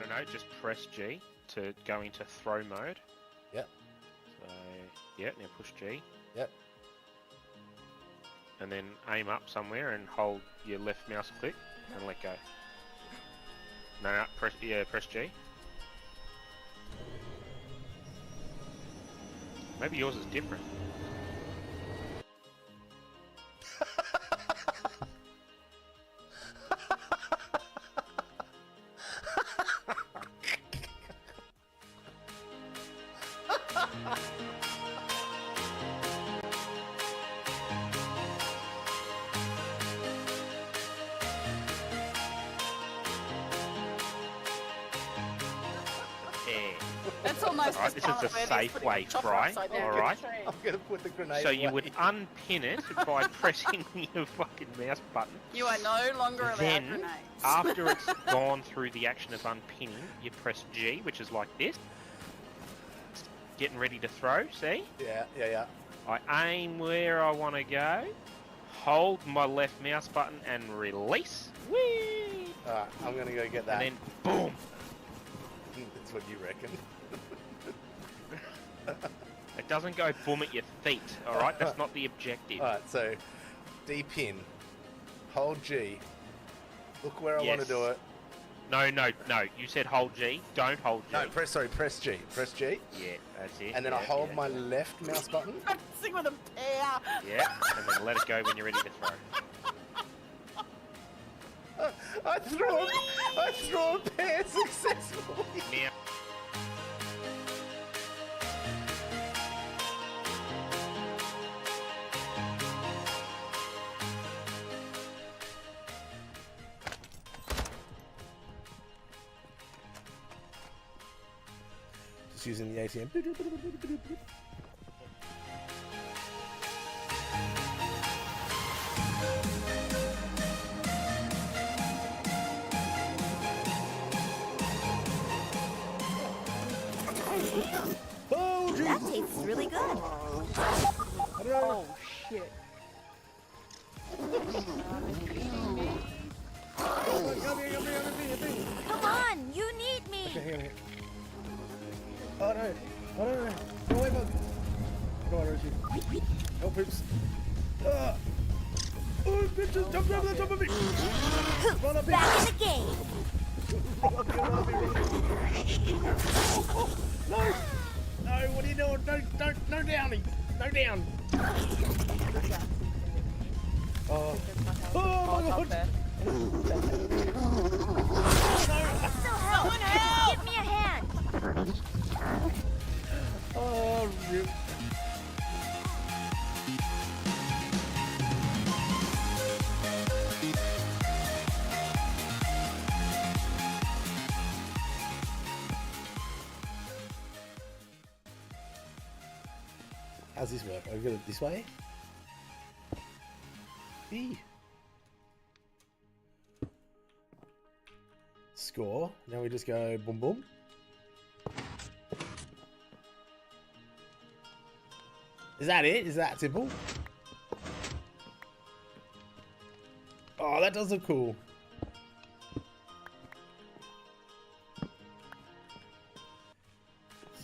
No, just press G to go into throw mode. Yep. So, yeah, now push G. Yep. And then aim up somewhere and hold your left mouse click and let go. No, press G. Maybe yours is different. That's almost Alright, this is the safe way try, alright? I'm gonna put the grenade So you away. would unpin it by pressing your fucking mouse button. You are no longer allowed Then, grenades. after it's gone through the action of unpinning, you press G, which is like this. Getting ready to throw, see? Yeah. I aim where I want to go, hold my left mouse button and release. Whee! Alright, I'm gonna go get that. And then, boom! That's what you reckon. It doesn't go boom at your feet, alright? That's not the objective. Alright, so D-pin, hold G, look where I want to do it. No, you said hold G, don't hold G. No, press G. Press G. Yeah, that's it. And then I hold my left mouse button. Sing with a pair. Yeah, and then let it go when you're ready to throw. I threw a pair successfully. Now, Just using the ATM. Oh, geez. That tastes really good. Oh, shit. Come on, you need me. Okay. Oh no! Go away, bug! Come on, Rosie. Oh, poops. Oh, bitches! Jump over the top of me! Run up Back in the game. No! No, what are you doing? No downy! No down! Oh, my God! Someone help! Give me a hand. Oh, rip. How's this work? Are we going this way? B. Score. Now we just go boom boom. Is that it? Is that simple? Oh, that does look cool.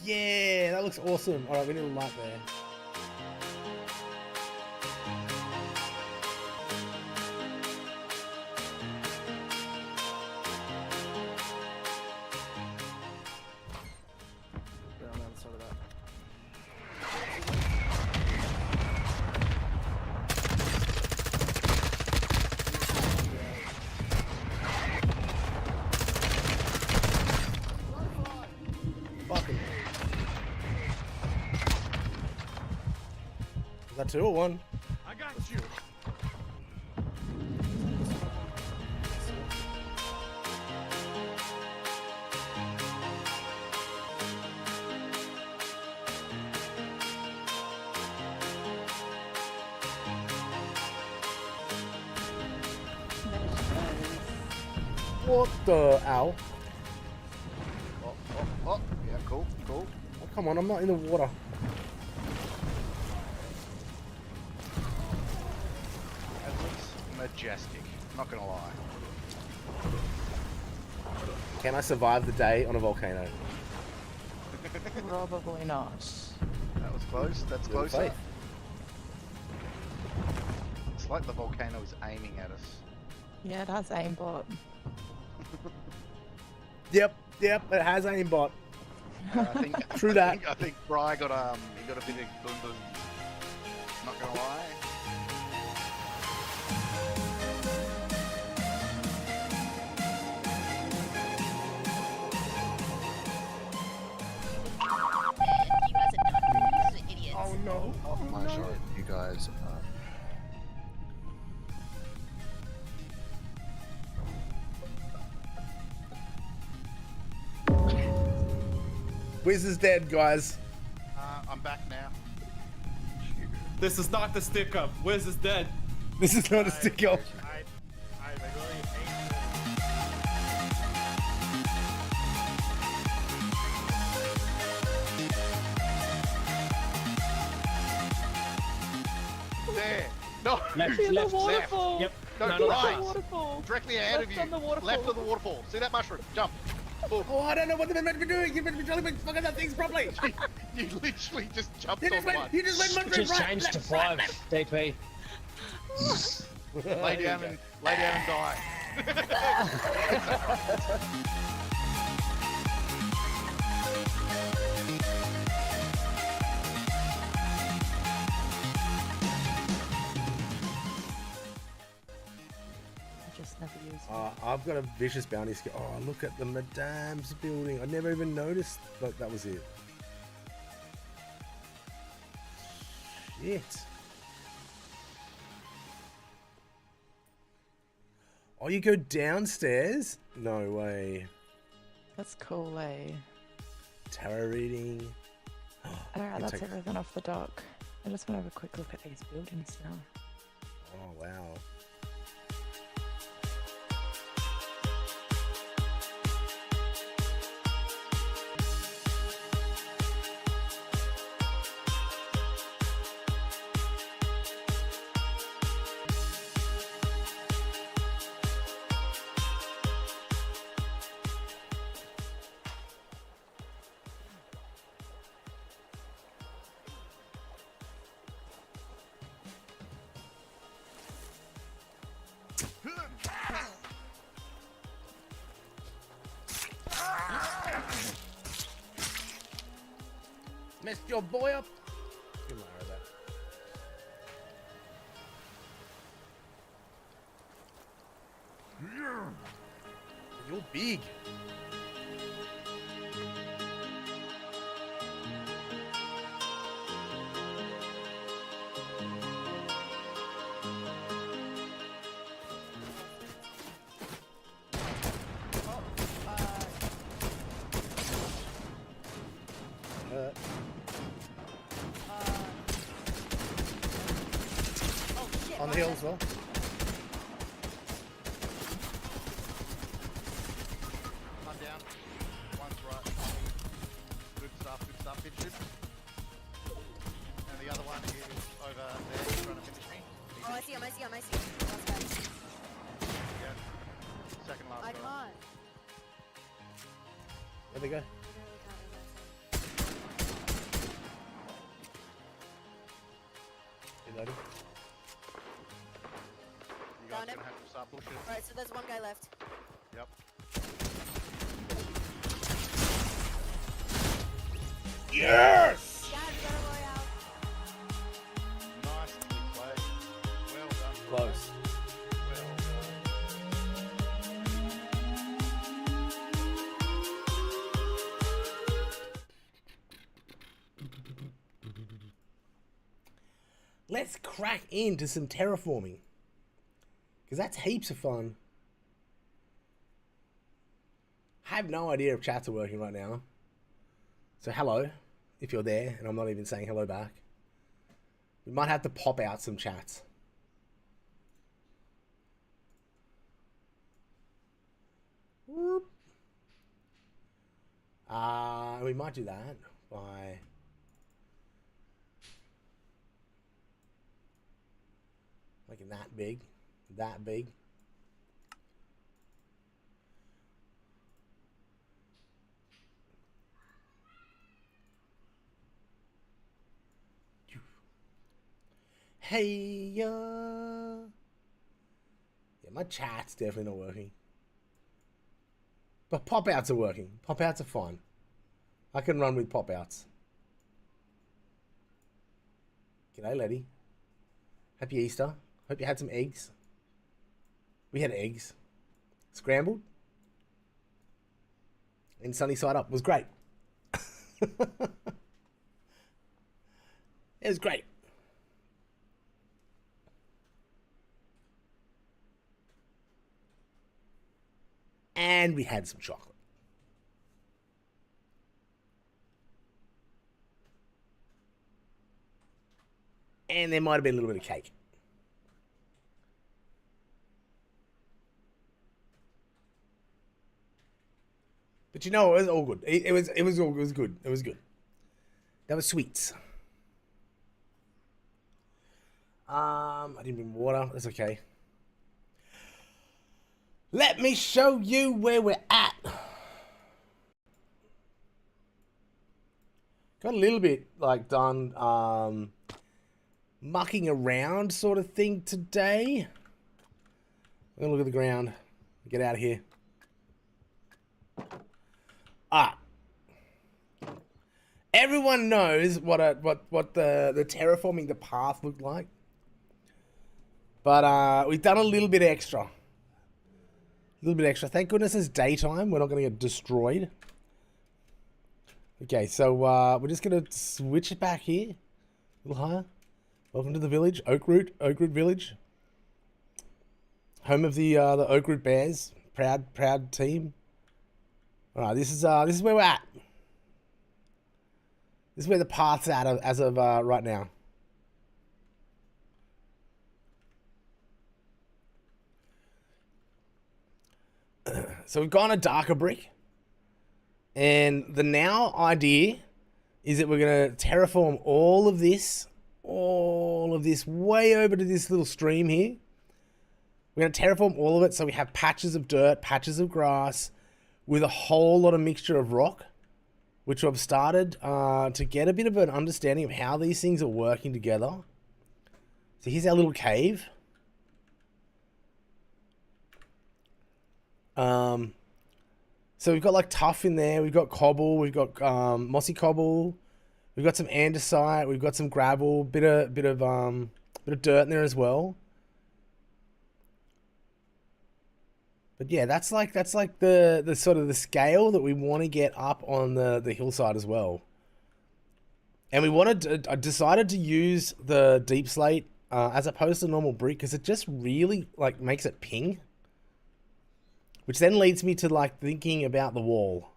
Yeah, that looks awesome. Alright, we need a light there. Fucking. Is that 2 or 1? I got you. What the ow? Oh, yeah, cool. Oh, come on, I'm not in the water. That looks majestic, not gonna lie. Can I survive the day on a volcano? Probably not. That was close. That's Good closer. faith. It's like the volcano is aiming at us. Yeah, it has aimbot. Yep, it has aimbot. I think True that. I think Bri got he got a bit of boom boom. Not gonna lie. You guys are dumb. You guys are idiots. Oh no. My shot. You guys. Wiz is dead, guys. I'm back now. This is not the stick up. Wiz is dead. This is not a stick up. I really hate There. No. Left, See the left. waterfall. Yep. No, No, no, right. no. Waterfall. Directly ahead Left of you. on the waterfall. Left of the waterfall. See that mushroom? Jump. Boom. Oh, I don't know what they're meant to be doing. You're meant to be telling me fucking that thing's properly. You literally just jumped You on just went, one. you just went mushroom Just right, changed to left, 5 right, DP. Lay down and die. I just never use it. I've got a vicious bounty skill. Oh, look at the Madame's building. I never even noticed that was it. Shit. Oh, you go downstairs? No way. That's cool, eh? Tarot reading. Alright, You that's take- everything off the dock. I just want to have a quick look at these buildings now. Oh, wow. Messed your boy up. Give my arrow back. You're big. On the hill as well. One down. One's right. Good stuff, bitches. And the other one is over there trying to finish me. Oh, I see him. Last guy. Yeah. Second last I guy. can't. Where'd they go? Reloading. You guys Found him. gonna have to start pushing. Alright, so there's one guy left. Yep. Yes! Yeah, we got a royale. Nicely played. Well done. bro. Close. Well done. Let's crack into some terraforming. Because that's heaps of fun. I have no idea if chats are working right now. So hello, if you're there, and I'm not even saying hello back. We might have to pop out some chats. Whoop. We might do that by making that big, that big. Hey, yeah, my chat's definitely not working. But pop-outs are working. Pop-outs are fine. I can run with pop-outs. G'day, lady. Happy Easter. Hope you had some eggs. We had eggs. Scrambled. And sunny side up. Was great. It was great. And we had some chocolate. And there might have been a little bit of cake. But you know, it was all good. It was good. It was good. That was sweets. I didn't bring water. That's okay. Let me show you where we're at. Got a little bit like done mucking around sort of thing today. I'm gonna look at the ground. Get out of here. Everyone knows what the terraforming the path looked like. But we've done a little bit extra. A little bit extra. Thank goodness it's daytime. We're not going to get destroyed. Okay, so we're just going to switch it back here. A little higher. Welcome to the village. Oak Root Village. Home of the Oak Root Bears. Proud team. Alright, this is where we're at. This is where the path's at as of right now. So we've gone a darker brick. And the now idea is that we're going to terraform all of this way over to this little stream here. We're going to terraform all of it so we have patches of dirt, patches of grass, with a whole lot of mixture of rock, which I've started to get a bit of an understanding of how these things are working together. So here's our little cave. So we've got like tuff in there, we've got cobble, we've got mossy cobble, we've got some andesite, we've got some gravel, bit of dirt in there as well. But yeah, that's like the sort of the scale that we want to get up on the hillside as well. And we wanted I decided to use the deep slate as opposed to normal brick because it just really like makes it ping. Which then leads me to like thinking about the wall.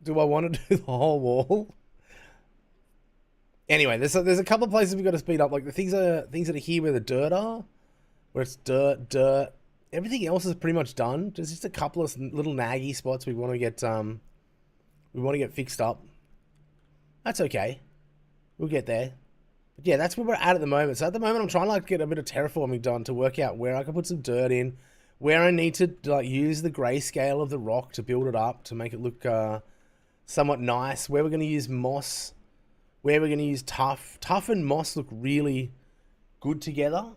Do I want to do the whole wall? Anyway, there's a couple of places we've got to speed up. Like the things that are here where the dirt are, where it's dirt. Everything else is pretty much done. There's just a couple of little naggy spots we want to get fixed up. That's okay. We'll get there. But yeah, that's where we're at the moment. So at the moment, I'm trying to like get a bit of terraforming done to work out where I can put some dirt in, where I need to like use the grayscale of the rock to build it up to make it look somewhat nice. Where we're going to use moss, where we're going to use tuff. Tuff and moss look really good together.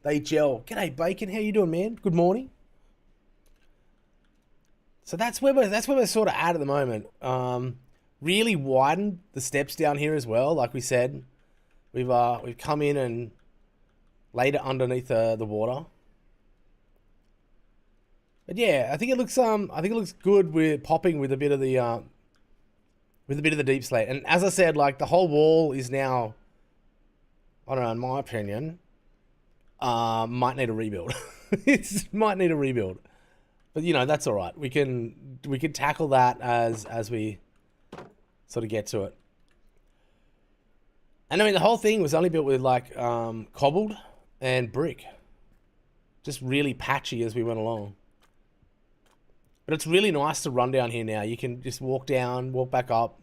They gel. G'day, Bacon. How you doing, man? Good morning. So that's where we're sort of at the moment. Really widened the steps down here as well, like we said. We've come in and laid it underneath the water. But yeah, I think it looks good with popping with a bit of the deep slate. And as I said, like the whole wall is now, I don't know, in my opinion, might need a rebuild. It might need a rebuild. But you know, that's all right. We can tackle that as we sort of get to it. And I mean, the whole thing was only built with like cobbled and brick. Just really patchy as we went along. But it's really nice to run down here now. You can just walk down, walk back up.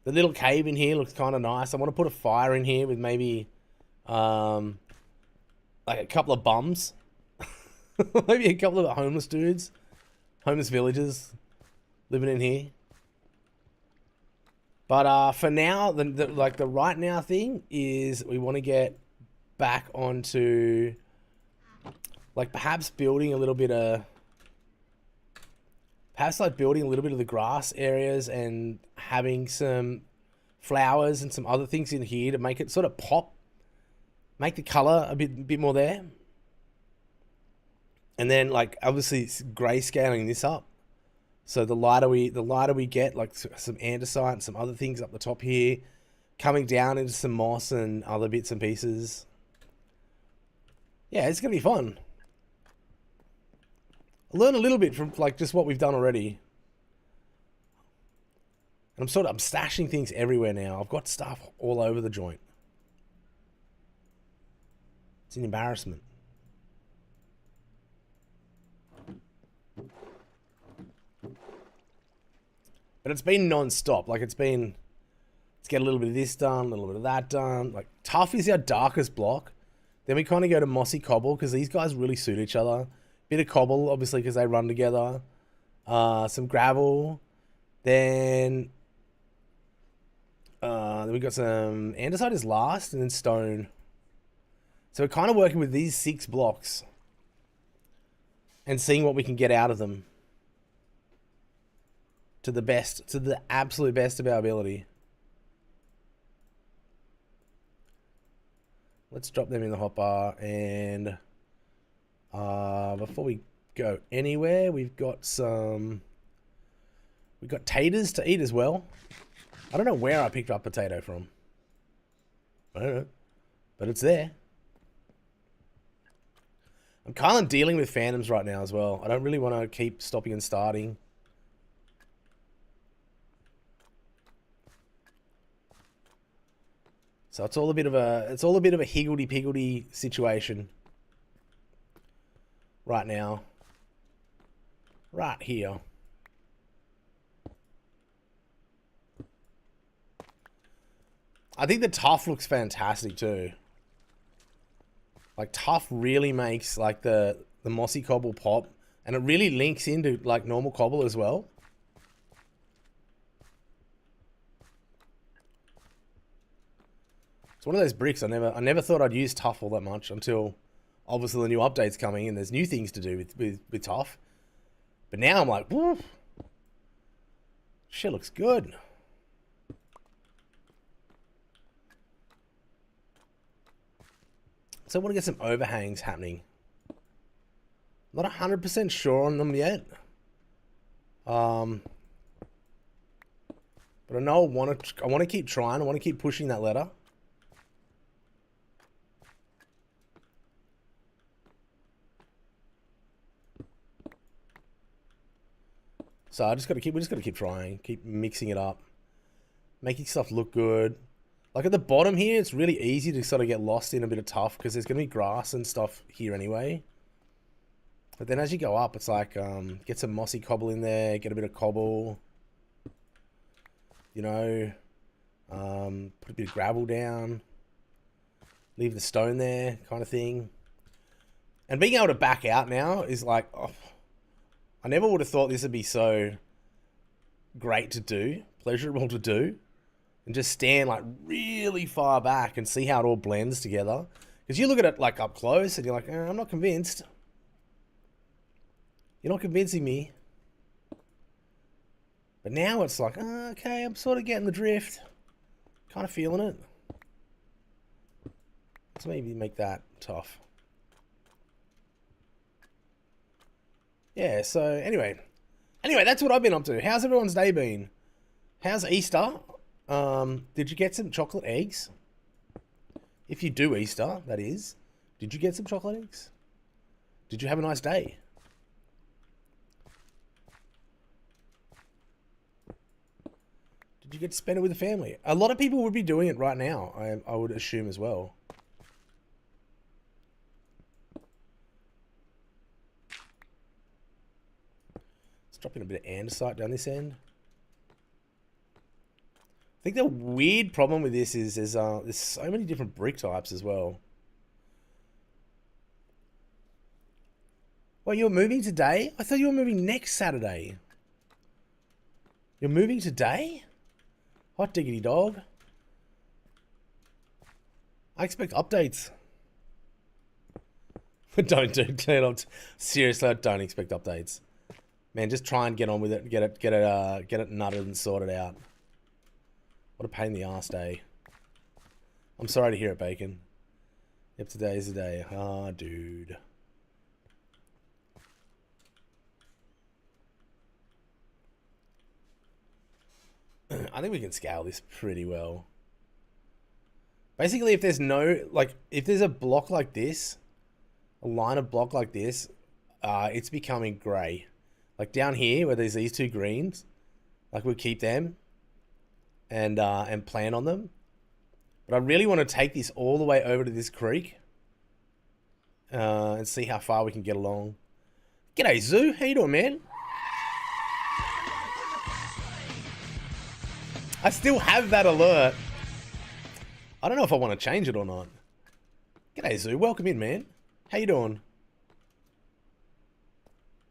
The little cave in here looks kind of nice. I want to put a fire in here with maybe like a couple of bums. Maybe a couple of homeless dudes. Homeless villagers living in here. But for now, the right now thing is we want to get back onto like perhaps building a little bit of the grass areas and having some flowers and some other things in here to make it sort of pop, make the color a bit more there. And then like obviously it's grayscaling this up. So the lighter we get, like some andesite and some other things up the top here, coming down into some moss and other bits and pieces. Yeah, it's gonna be fun. I learned a little bit from like just what we've done already. And I'm stashing things everywhere now. I've got stuff all over the joint. It's an embarrassment. But it's been non-stop. Like let's get a little bit of this done, a little bit of that done. Like tough is our darkest block. Then we kind of go to mossy cobble because these guys really suit each other. Bit of cobble, obviously, because they run together. Some gravel. Then we got some andesite is last, and then stone. So we're kind of working with these 6 blocks and seeing what we can get out of them to the absolute best of our ability. Let's drop them in the hotbar, and before we go anywhere, we've got taters to eat as well. I don't know where I picked up potato from. I don't know, but it's there. I'm kind of dealing with phantoms right now as well. I don't really want to keep stopping and starting. So it's all a bit of a higgledy-piggledy situation right now. Right here. I think the tough looks fantastic too. Like tough really makes like the mossy cobble pop, and it really links into like normal cobble as well. It's one of those bricks I never thought I'd use tough all that much until obviously the new update's coming and there's new things to do with tough. But now I'm like, woo, shit looks good. So I want to get some overhangs happening. Not 100% sure on them yet. But I know I want to keep trying. I want to keep pushing that ladder. So we just got to keep trying, keep mixing it up, making stuff look good. Like at the bottom here, it's really easy to sort of get lost in a bit of tough because there's going to be grass and stuff here anyway. But then as you go up, it's like, get some mossy cobble in there, get a bit of cobble, you know, put a bit of gravel down, leave the stone there kind of thing. And being able to back out now is like, oh, I never would have thought this would be so great to do, pleasurable to do, and just stand like really far back and see how it all blends together. Because you look at it like up close and you're like, I'm not convinced. You're not convincing me. But now it's like, okay, I'm sort of getting the drift. Kind of feeling it. Let's maybe make that tough. Yeah, so anyway, that's what I've been up to. How's everyone's day been? How's Easter? Did you get some chocolate eggs? If you do Easter, that is. Did you get some chocolate eggs? Did you have a nice day? Did you get to spend it with the family? A lot of people would be doing it right now, I would assume as well. Let's drop in a bit of andesite down this end. I think the weird problem with this is there's so many different brick types as well. Well, you're moving today? I thought you were moving next Saturday. You're moving today? Hot diggity dog. I expect updates. Don't do clean up. Seriously, I don't expect updates. Man, just try and get on with it. Get it nutted and sorted out. What a pain in the arse day. I'm sorry to hear it, Bacon. Yep, today's the day. Ah, dude. I think we can scale this pretty well. Basically, if there's no, like, if there's a block like this, a line of block like this, it's becoming grey. Like down here, where there's these two greens, like we'll keep them and plan on them. But I really want to take this all the way over to this creek and see how far we can get along. G'day, Zoo. How you doing, man? I still have that alert. I don't know if I want to change it or not. G'day, Zoo. Welcome in, man. How you doing?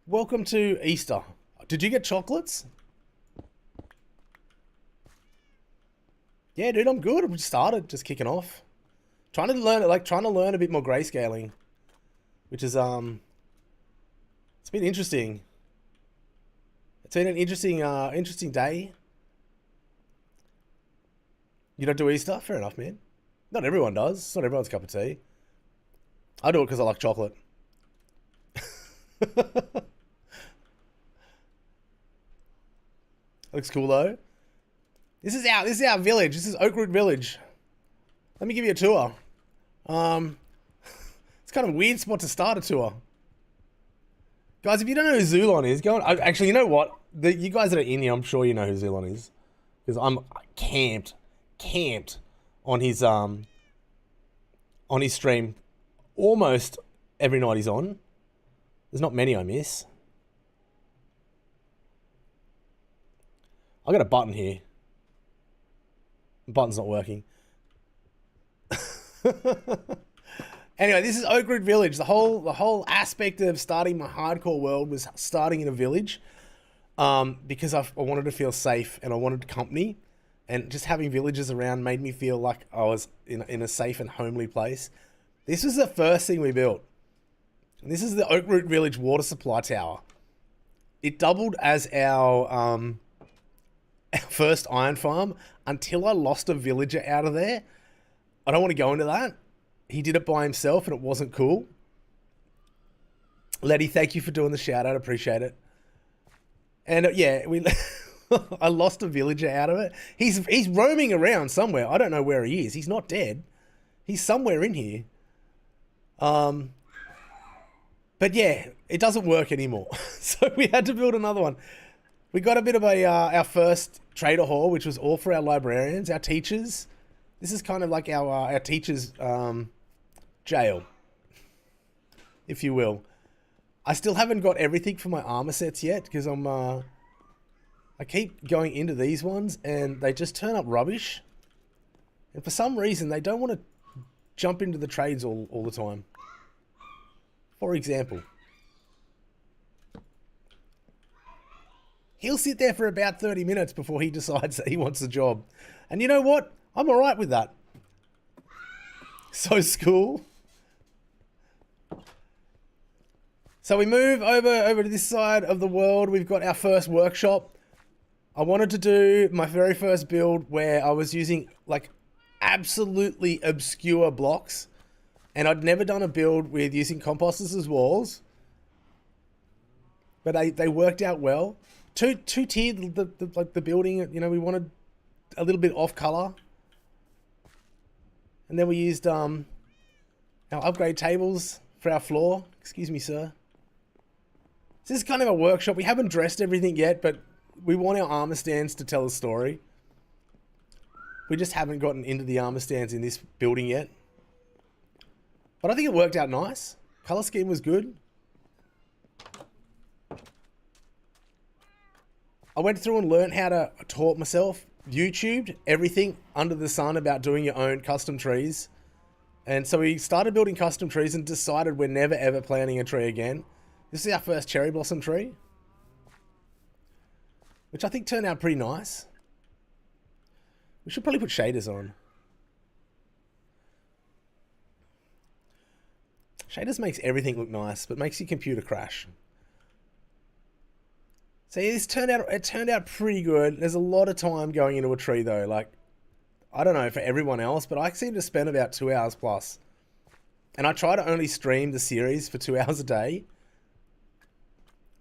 Welcome to Easter. Did you get chocolates? Yeah, dude, I'm good. I just started, just kicking off. Trying to learn a bit more grayscaling, which is it's been interesting. It's been an interesting day. You don't do Easter? Fair enough, man. Not everyone does. It's not everyone's cup of tea. I do it because I like chocolate. Looks cool though. This is our village. This is Oakroot Village. Let me give you a tour. It's kind of a weird spot to start a tour. Guys, if you don't know who Zulon is, go on. Actually, you know what? You guys that are in here, I'm sure you know who Zulon is. Because I'm camped on his stream almost every night he's on. There's not many I miss. I got a button here. The button's not working. Anyway, this is Oakroot Village. The whole aspect of starting my hardcore world was starting in a village, because I wanted to feel safe and I wanted company, and just having villagers around made me feel like I was in a safe and homely place. This was the first thing we built. And this is the Oakroot Village water supply tower. It doubled as our first iron farm until I lost a villager out of there. I don't want to go into that. He did it by himself and it wasn't cool. Letty, thank you for doing the shout out. Appreciate it. And yeah, I lost a villager out of it. He's roaming around somewhere. I don't know where he is. He's not dead. He's somewhere in here. But yeah, it doesn't work anymore. So we had to build another one. We got a bit of our first trader hall, which was all for our librarians, our teachers. This is kind of like our teachers' jail, if you will. I still haven't got everything for my armor sets yet because I keep going into these ones and they just turn up rubbish. And for some reason, they don't want to jump into the trades all the time. For example, he'll sit there for about 30 minutes before he decides that he wants a job. And you know what? I'm all right with that. So school. So we move over to this side of the world. We've got our first workshop. I wanted to do my very first build where I was using like absolutely obscure blocks. And I'd never done a build with using composters as walls. But they worked out well. Two-tiered the building, you know, we wanted a little bit off color. And then we used our upgrade tables for our floor. Excuse me, sir. This is kind of a workshop. We haven't dressed everything yet, but we want our armor stands to tell a story. We just haven't gotten into the armor stands in this building yet. But I think it worked out nice. Color scheme was good. I went through and learned how to taught myself. YouTubed everything under the sun about doing your own custom trees. And so we started building custom trees and decided we're never ever planting a tree again. This is our first cherry blossom tree, which I think turned out pretty nice. We should probably put shaders on. Shaders makes everything look nice, but makes your computer crash. So yeah, it turned out pretty good. There's a lot of time going into a tree though. Like, I don't know for everyone else, but I seem to spend about 2 hours plus. And I try to only stream the series for 2 hours a day.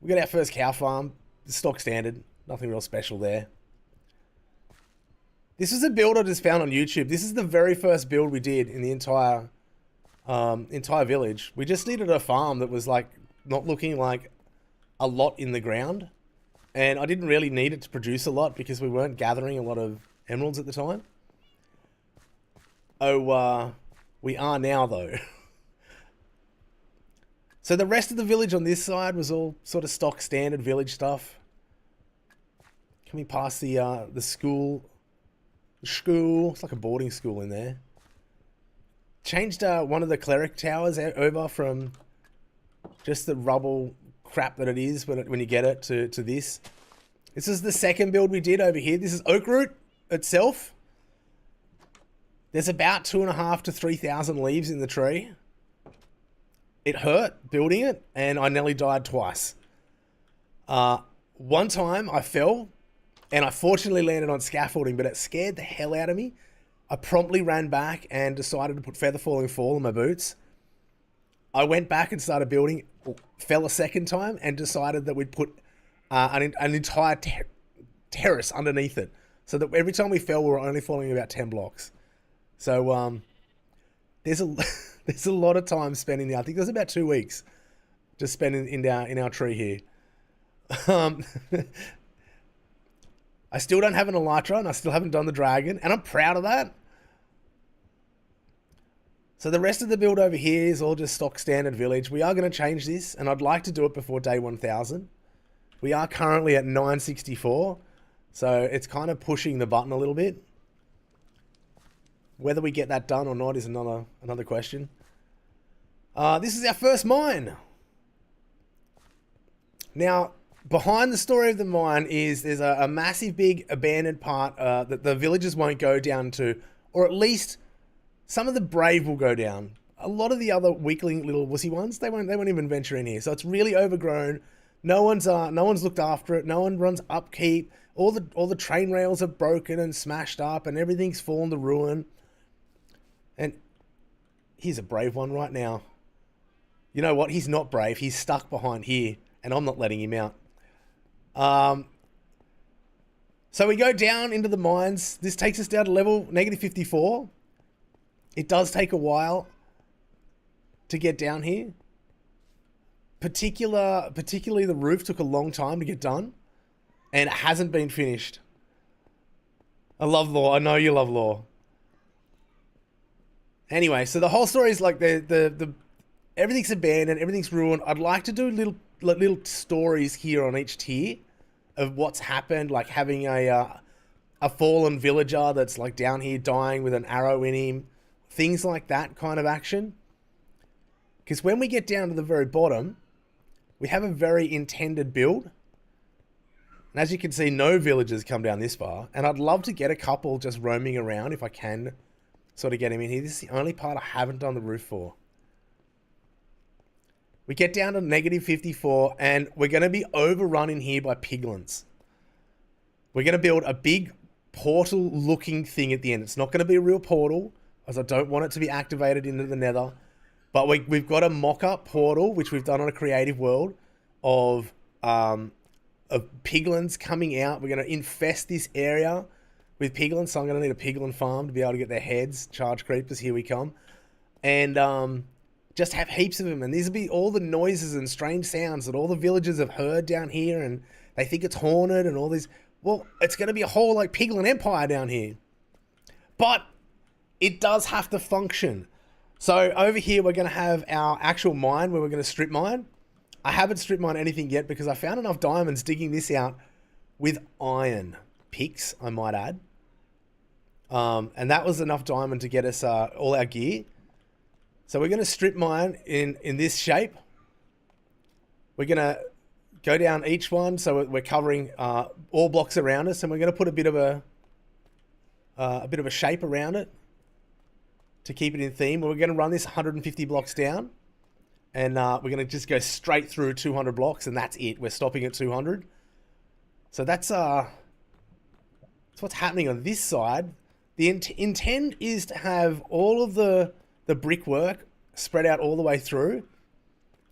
We got our first cow farm, stock standard, nothing real special there. This was a build I just found on YouTube. This is the very first build we did in the entire village. We just needed a farm that was like not looking like a lot in the ground. And I didn't really need it to produce a lot because we weren't gathering a lot of emeralds at the time. Oh, we are now though. So the rest of the village on this side was all sort of stock standard village stuff. Coming past the school. It's like a boarding school in there. Changed one of the cleric towers over from just the rubble crap that it is when you get it to this. This is the second build we did over here. This is Oak Root itself. There's about 2,500 to 3,000 leaves in the tree. It hurt building it, and I nearly died twice. One time I fell, and I fortunately landed on scaffolding, but it scared the hell out of me. I promptly ran back and decided to put feather falling fall in my boots. I went back and started building, fell a second time, and decided that we'd put an entire terrace underneath it. So that every time we fell, we were only falling about 10 blocks. So there's a lot of time spent in there. I think there's about 2 weeks just spent in our tree here. I still don't have an elytra, and I still haven't done the dragon, and I'm proud of that. So the rest of the build over here is all just stock standard village. We are going to change this, and I'd like to do it before day 1000. We are currently at 964, so it's kind of pushing the button a little bit. Whether we get that done or not is another question. This is our first mine. Now, behind the story of the mine is there's a massive big abandoned part that the villagers won't go down to, or at least some of the brave will go down. A lot of the other weakling little wussy ones, they won't even venture in here. So it's really overgrown. No one's looked after it. No one runs upkeep. All the train rails are broken and smashed up, and everything's fallen to ruin. And here's a brave one right now. You know what? He's not brave. He's stuck behind here, and I'm not letting him out. So we go down into the mines. This takes us down to level -54. It does take a while to get down here. Particularly the roof took a long time to get done, and it hasn't been finished. I love lore. I know you love lore. Anyway, so the whole story is like the everything's abandoned, everything's ruined. I'd like to do little stories here on each tier of what's happened, like having a fallen villager that's like down here dying with an arrow in him, things like that kind of action. Because when we get down to the very bottom, we have a very intended build. And as you can see, no villagers come down this far. And I'd love to get a couple just roaming around if I can sort of get him in here. This is the only part I haven't done the roof for. We get down to -54, and we're going to be overrun in here by piglins. We're going to build a big portal-looking thing at the end. It's not going to be a real portal, as I don't want it to be activated into the nether. But we've got a mock-up portal, which we've done on a creative world, of piglins coming out. We're going to infest this area with piglins, so I'm going to need a piglin farm to be able to get their heads. Charge creepers, here we come. And just have heaps of them. And these will be all the noises and strange sounds that all the villagers have heard down here, and they think it's haunted and all these. Well, it's going to be a whole like piglin empire down here. But it does have to function. So over here, we're going to have our actual mine where we're going to strip mine. I haven't strip mined anything yet because I found enough diamonds digging this out with iron picks, I might add. And that was enough diamond to get us all our gear. So we're going to strip mine in this shape. We're going to go down each one. So we're covering all blocks around us, and we're going to put a bit of a a bit of a shape around it to keep it in theme. We're going to run this 150 blocks down, and we're going to just go straight through 200 blocks, and that's it. We're stopping at 200. So that's what's happening on this side. The intent is to have all of the brickwork spread out all the way through,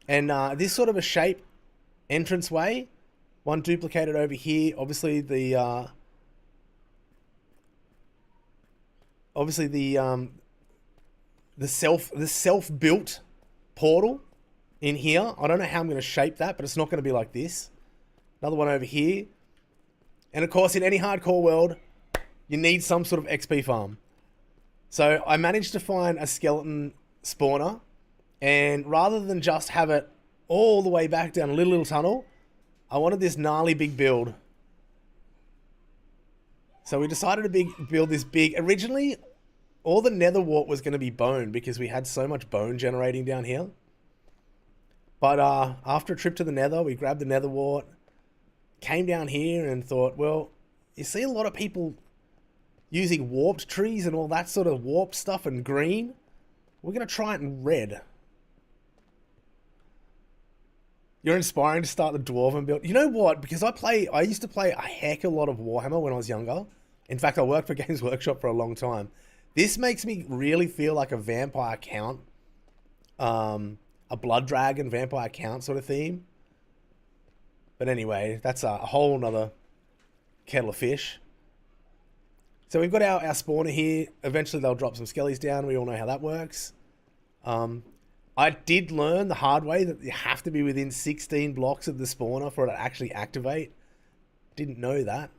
and this sort of a shape entranceway, one duplicated over here. Obviously the self-built portal in here. I don't know how I'm going to shape that, but it's not going to be like this. Another one over here. And of course, in any hardcore world, you need some sort of XP farm. So I managed to find a skeleton spawner, and rather than just have it all the way back down a little tunnel, I wanted this gnarly big build. So we decided to build this big. Originally, all the nether wart was going to be bone because we had so much bone generating down here. But after a trip to the nether, we grabbed the nether wart, came down here and thought, well, you see a lot of people using warped trees and all that sort of warped stuff and green. We're going to try it in red. You're inspiring to start the dwarven build. You know what? Because I used to play a heck of a lot of Warhammer when I was younger. In fact, I worked for Games Workshop for a long time. This makes me really feel like a vampire count. A blood dragon vampire count sort of theme. But anyway, that's a whole nother kettle of fish. So we've got our spawner here. Eventually they'll drop some skellies down. We all know how that works. I did learn the hard way that you have to be within 16 blocks of the spawner for it to actually activate. Didn't know that.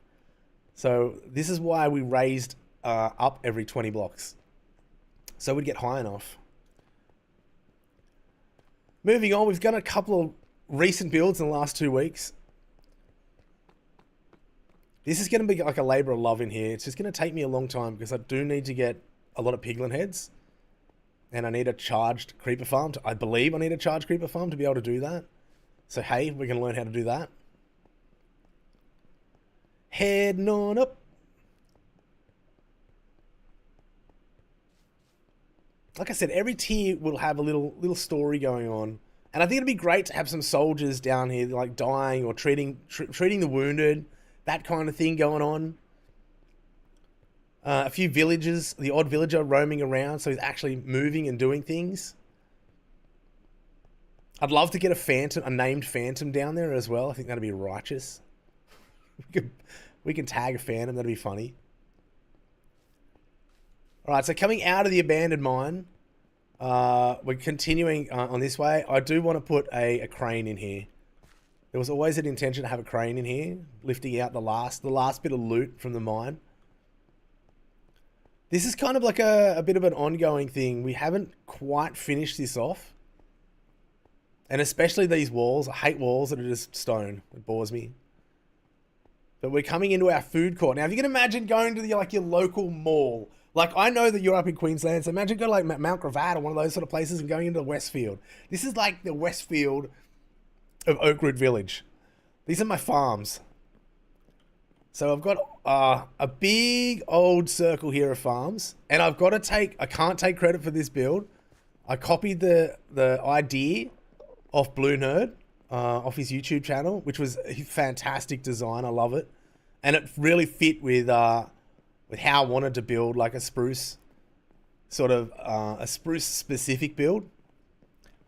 So this is why we raised up every 20 blocks. So we'd get high enough. Moving on, we've done a couple of recent builds in the last 2 weeks. This is going to be like a labor of love in here. It's just going to take me a long time because I do need to get a lot of piglin heads. And I need a charged creeper farm. I believe I need a charged creeper farm to be able to do that. So hey, we're going to learn how to do that. Heading on up. Like I said, every tier will have a little story going on. And I think it'd be great to have some soldiers down here like dying or treating the wounded. That kind of thing going on. A few villagers, the odd villager roaming around, so he's actually moving and doing things. I'd love to get a named phantom down there as well. I think that'd be righteous. We can tag a phantom, that'd be funny. Alright, so coming out of the abandoned mine, we're continuing on this way. I do want to put a crane in here. There was always an intention to have a crane in here, lifting out the last bit of loot from the mine. This is kind of like a bit of an ongoing thing. We haven't quite finished this off. And especially these walls. I hate walls that are just stone. It bores me. But we're coming into our food court. Now, if you can imagine going to your local mall. Like, I know that you're up in Queensland, so imagine going to like Mount Gravatt or one of those sort of places and going into Westfield. This is like the Westfield of Oakwood Village. These are my farms. So I've got a big old circle here of farms, and I can't take credit for this build. I copied the idea off Blue Nerd, off his YouTube channel, which was a fantastic design. I love it. And it really fit with how I wanted to build like a spruce, sort of a spruce specific build.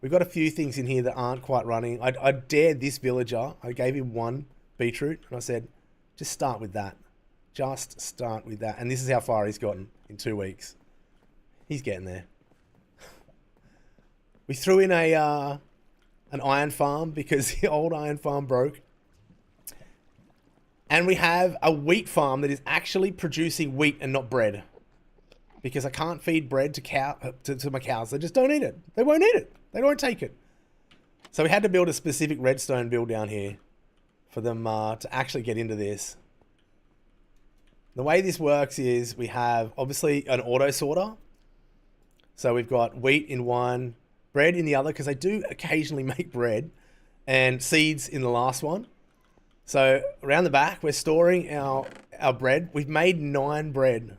We've got a few things in here that aren't quite running. I dared this villager. I gave him 1 beetroot, and I said, just start with that. Just start with that. And this is how far he's gotten in 2 weeks. He's getting there. We threw in an iron farm because the old iron farm broke. And we have a wheat farm that is actually producing wheat and not bread. Because I can't feed bread to my cows. They just don't eat it. They won't eat it. They won't take it. So we had to build a specific redstone build down here for them to actually get into this. The way this works is we have obviously an auto sorter. So we've got wheat in one, bread in the other, because they do occasionally make bread, and seeds in the last one. So around the back, we're storing our bread. We've made 9 bread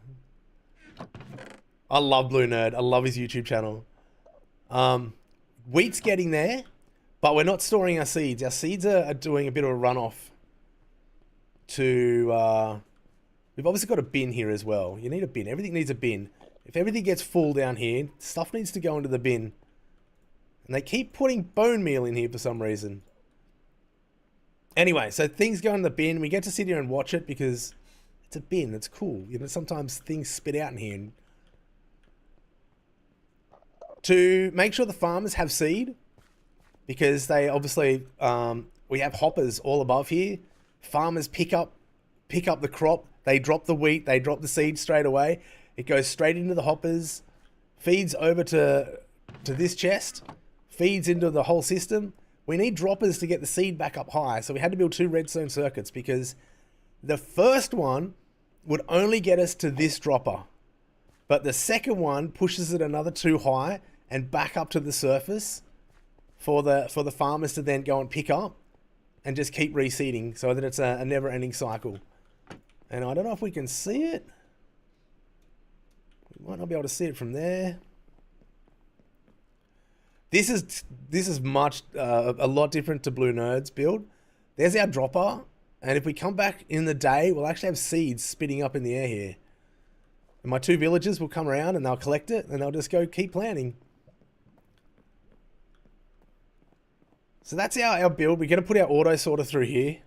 I love Blue Nerd. I love his YouTube channel. Wheat's getting there, but we're not storing our seeds. Our seeds are doing a bit of a runoff to... we've obviously got a bin here as well. You need a bin. Everything needs a bin. If everything gets full down here, stuff needs to go into the bin. And they keep putting bone meal in here for some reason. Anyway, so things go in the bin. We get to sit here and watch it because it's a bin. It's cool. You know, sometimes things spit out in here. And to make sure the farmers have seed, because they obviously, we have hoppers all above here. Farmers pick up the crop. They drop the wheat. They drop the seed straight away. It goes straight into the hoppers, feeds over to this chest, feeds into the whole system. We need droppers to get the seed back up high. So we had to build 2 redstone circuits because the first one would only get us to this dropper. But the second one pushes it another 2 high and back up to the surface for the farmers to then go and pick up and just keep reseeding so that it's a never-ending cycle. And I don't know if we can see it. We might not be able to see it from there. This is much a lot different to Blue Nerd's build. There's our dropper, and if we come back in the day, we'll actually have seeds spitting up in the air here. And my 2 villagers will come around and they'll collect it, and they'll just go keep planting. So that's our build. We're going to put our auto sorter through here.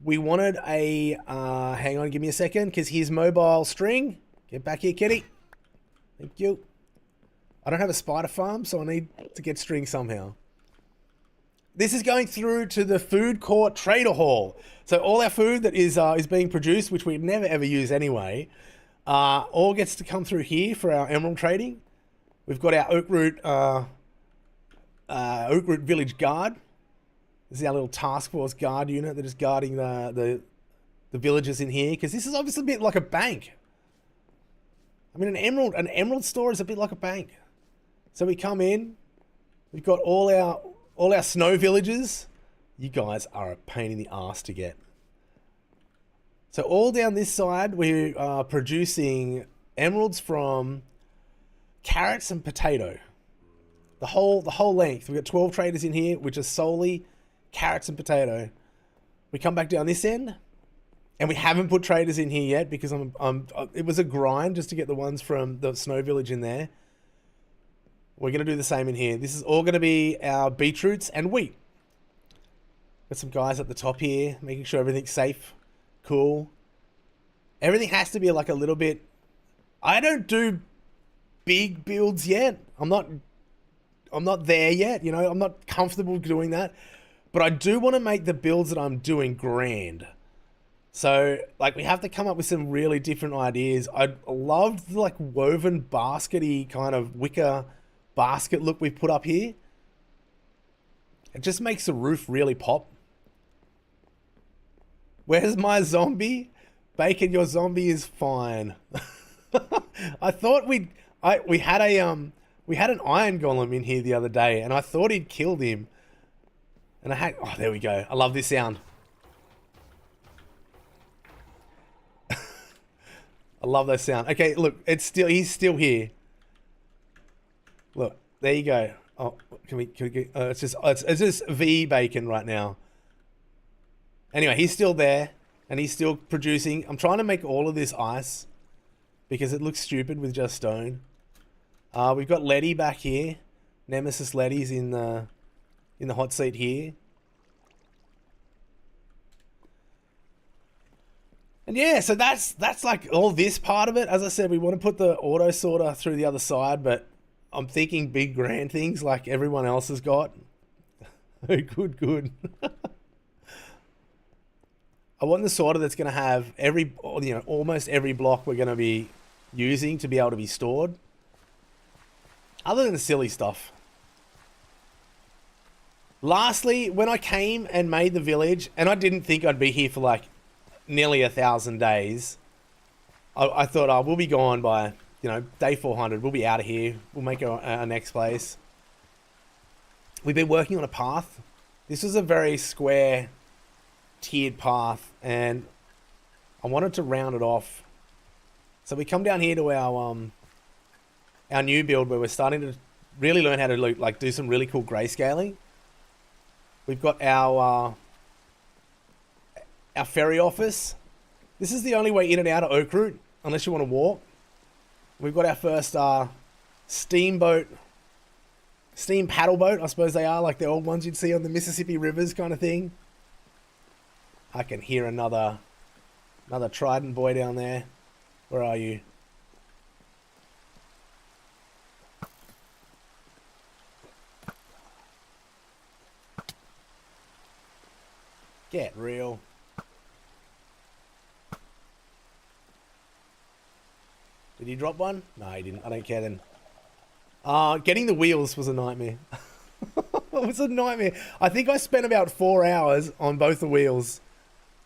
We wanted a... hang on, give me a second, because here's mobile string. Get back here, kitty. Thank you. I don't have a spider farm, so I need to get string somehow. This is going through to the food court trader hall. So all our food that is being produced, which we never ever use anyway, all gets to come through here for our emerald trading. We've got our Oak Root Village Guard. This is our little task force guard unit that is guarding the villagers in here, because this is obviously a bit like a bank. I mean, an emerald store is a bit like a bank. So we come in, we've got all our snow villagers. You guys are a pain in the ass to get. So all down this side, we are producing emeralds from carrots and potato. The whole length. We've got 12 traders in here, which are solely carrots and potato. We come back down this end, and we haven't put traders in here yet because it was a grind just to get the ones from the snow village in there. We're going to do the same in here. This is all going to be our beetroots and wheat. Got some guys at the top here, making sure everything's safe, cool. Everything has to be like a little bit... I don't do big builds yet. I'm not there yet, you know. I'm not comfortable doing that. But I do want to make the builds that I'm doing grand. So, like, we have to come up with some really different ideas. I loved the, like, woven baskety kind of wicker basket look we've put up here. It just makes the roof really pop. Where's my zombie? Bacon, your zombie is fine. I thought we had an iron golem in here the other day, and I thought he'd killed him. And oh, there we go. I love this sound. I love that sound. Okay, look, he's still here. Look, there you go. Oh, can we get, it's just V bacon right now. Anyway, he's still there, and he's still producing. I'm trying to make all of this ice because it looks stupid with just stone. We've got Letty back here. Nemesis Letty's in the hot seat here. And yeah, so that's like all this part of it. As I said, we want to put the auto sorter through the other side, but I'm thinking big grand things like everyone else has got. Good. I want the sorter that's going to have almost every block we're going to be using to be able to be stored. Other than the silly stuff. Lastly, when I came and made the village, and I didn't think I'd be here for like nearly 1,000 days, I thought, oh, we'll be gone by, day 400. We'll be out of here. We'll make our next place. We've been working on a path. This was a very square, tiered path, and I wanted to round it off. So we come down here to our new build where we're starting to really learn how to like do some really cool grayscaling. We've got our ferry office. This is the only way in and out of Oak Root, unless you want to walk. We've got our first steam paddle boat, I suppose they are, like the old ones you'd see on the Mississippi rivers kind of thing. I can hear another Trident boy down there. Where are you? Get real. Did he drop one? No, he didn't. I don't care then. Getting the wheels was a nightmare. It was a nightmare. I think I spent about 4 hours on both the wheels.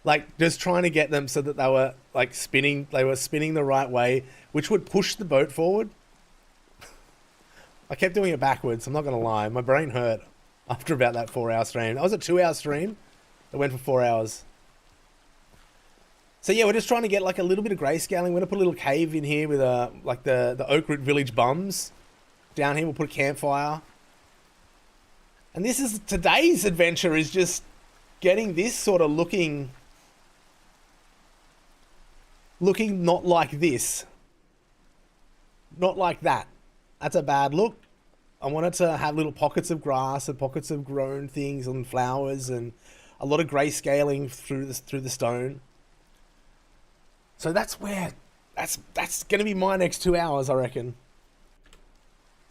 Like, just trying to get them so that they were, like, spinning. They were spinning the right way, which would push the boat forward. I kept doing it backwards. I'm not going to lie. My brain hurt after about that 4-hour stream. That was a 2-hour stream. It went for 4 hours. So, yeah, we're just trying to get, like, a little bit of grayscaling. We're going to put a little cave in here with, like, the Oak Root Village bums. Down here, we'll put a campfire. And this is... Today's adventure is just getting this sort of looking not like this. Not like that. That's a bad look. I wanted to have little pockets of grass and pockets of grown things and flowers and a lot of grayscaling through the stone. So that's where... That's going to be my next 2 hours, I reckon.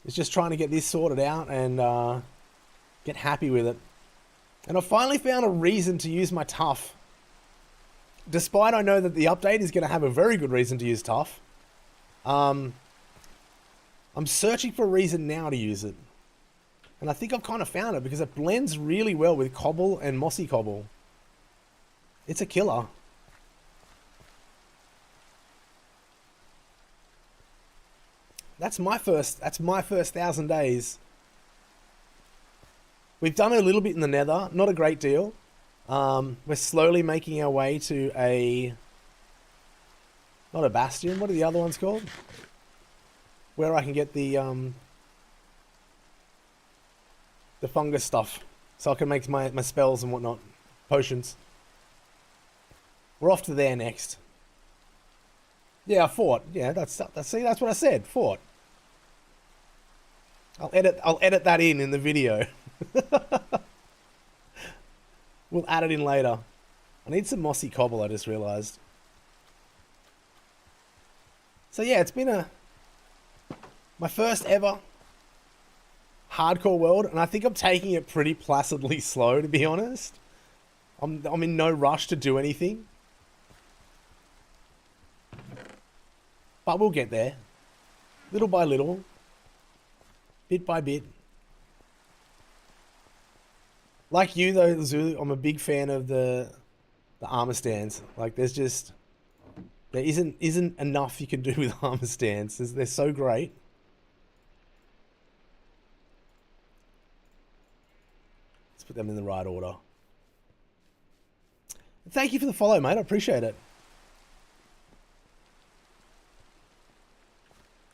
It's just trying to get this sorted out and get happy with it. And I finally found a reason to use my tough. Despite I know that the update is going to have a very good reason to use tough. I'm searching for a reason now to use it. And I think I've kind of found it because it blends really well with cobble and mossy cobble. It's a killer. That's my first 1,000 days. We've done a little bit in the nether, not a great deal. We're slowly making our way to not a bastion, what are the other ones called? Where I can get the fungus stuff. So I can make my spells and whatnot. Potions. We're off to there next. Yeah, fort. Yeah, that's what I said. Fort. I'll edit that in the video. We'll add it in later. I need some mossy cobble, I just realized. So yeah, it's been my first ever hardcore world, and I think I'm taking it pretty placidly slow, to be honest. I'm in no rush to do anything. But we'll get there. Little by little. Bit by bit. Like you though, Zulu, I'm a big fan of the armor stands. Like there isn't enough you can do with armor stands. They're so great. Let's put them in the right order. Thank you for the follow, mate. I appreciate it.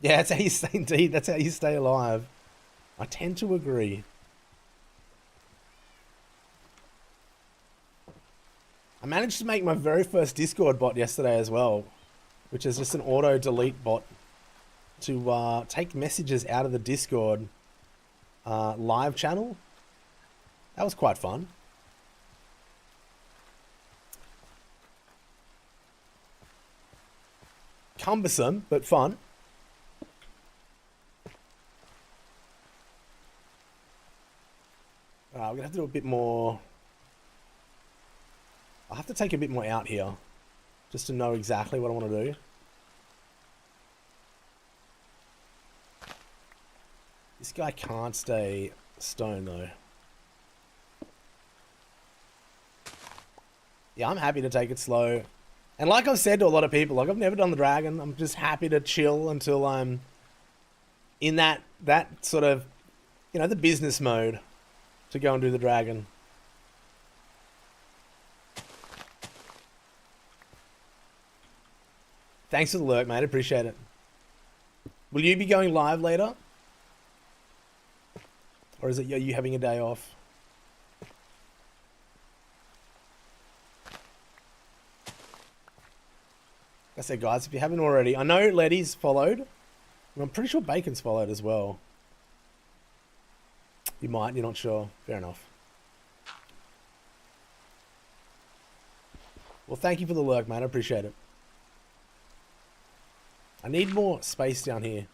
Yeah, that's how you stay, indeed. That's how you stay alive. I tend to agree. I managed to make my very first Discord bot yesterday as well, which is just an auto delete bot to take messages out of the Discord live channel. That was quite fun. Cumbersome, but fun. We're going to have to do a bit more... I'll have to take a bit more out here, just to know exactly what I want to do. This guy can't stay stone, though. Yeah, I'm happy to take it slow. And like I've said to a lot of people, like I've never done the dragon. I'm just happy to chill until I'm in that sort of, you know, the business mode to go and do the dragon. Thanks for the lurk, mate. Appreciate it. Will you be going live later? Or is it are you having a day off? Like I said, guys, if you haven't already, I know Letty's followed. And I'm pretty sure Bacon's followed as well. You might, you're not sure. Fair enough. Well, thank you for the lurk, mate. I appreciate it. I need more space down here.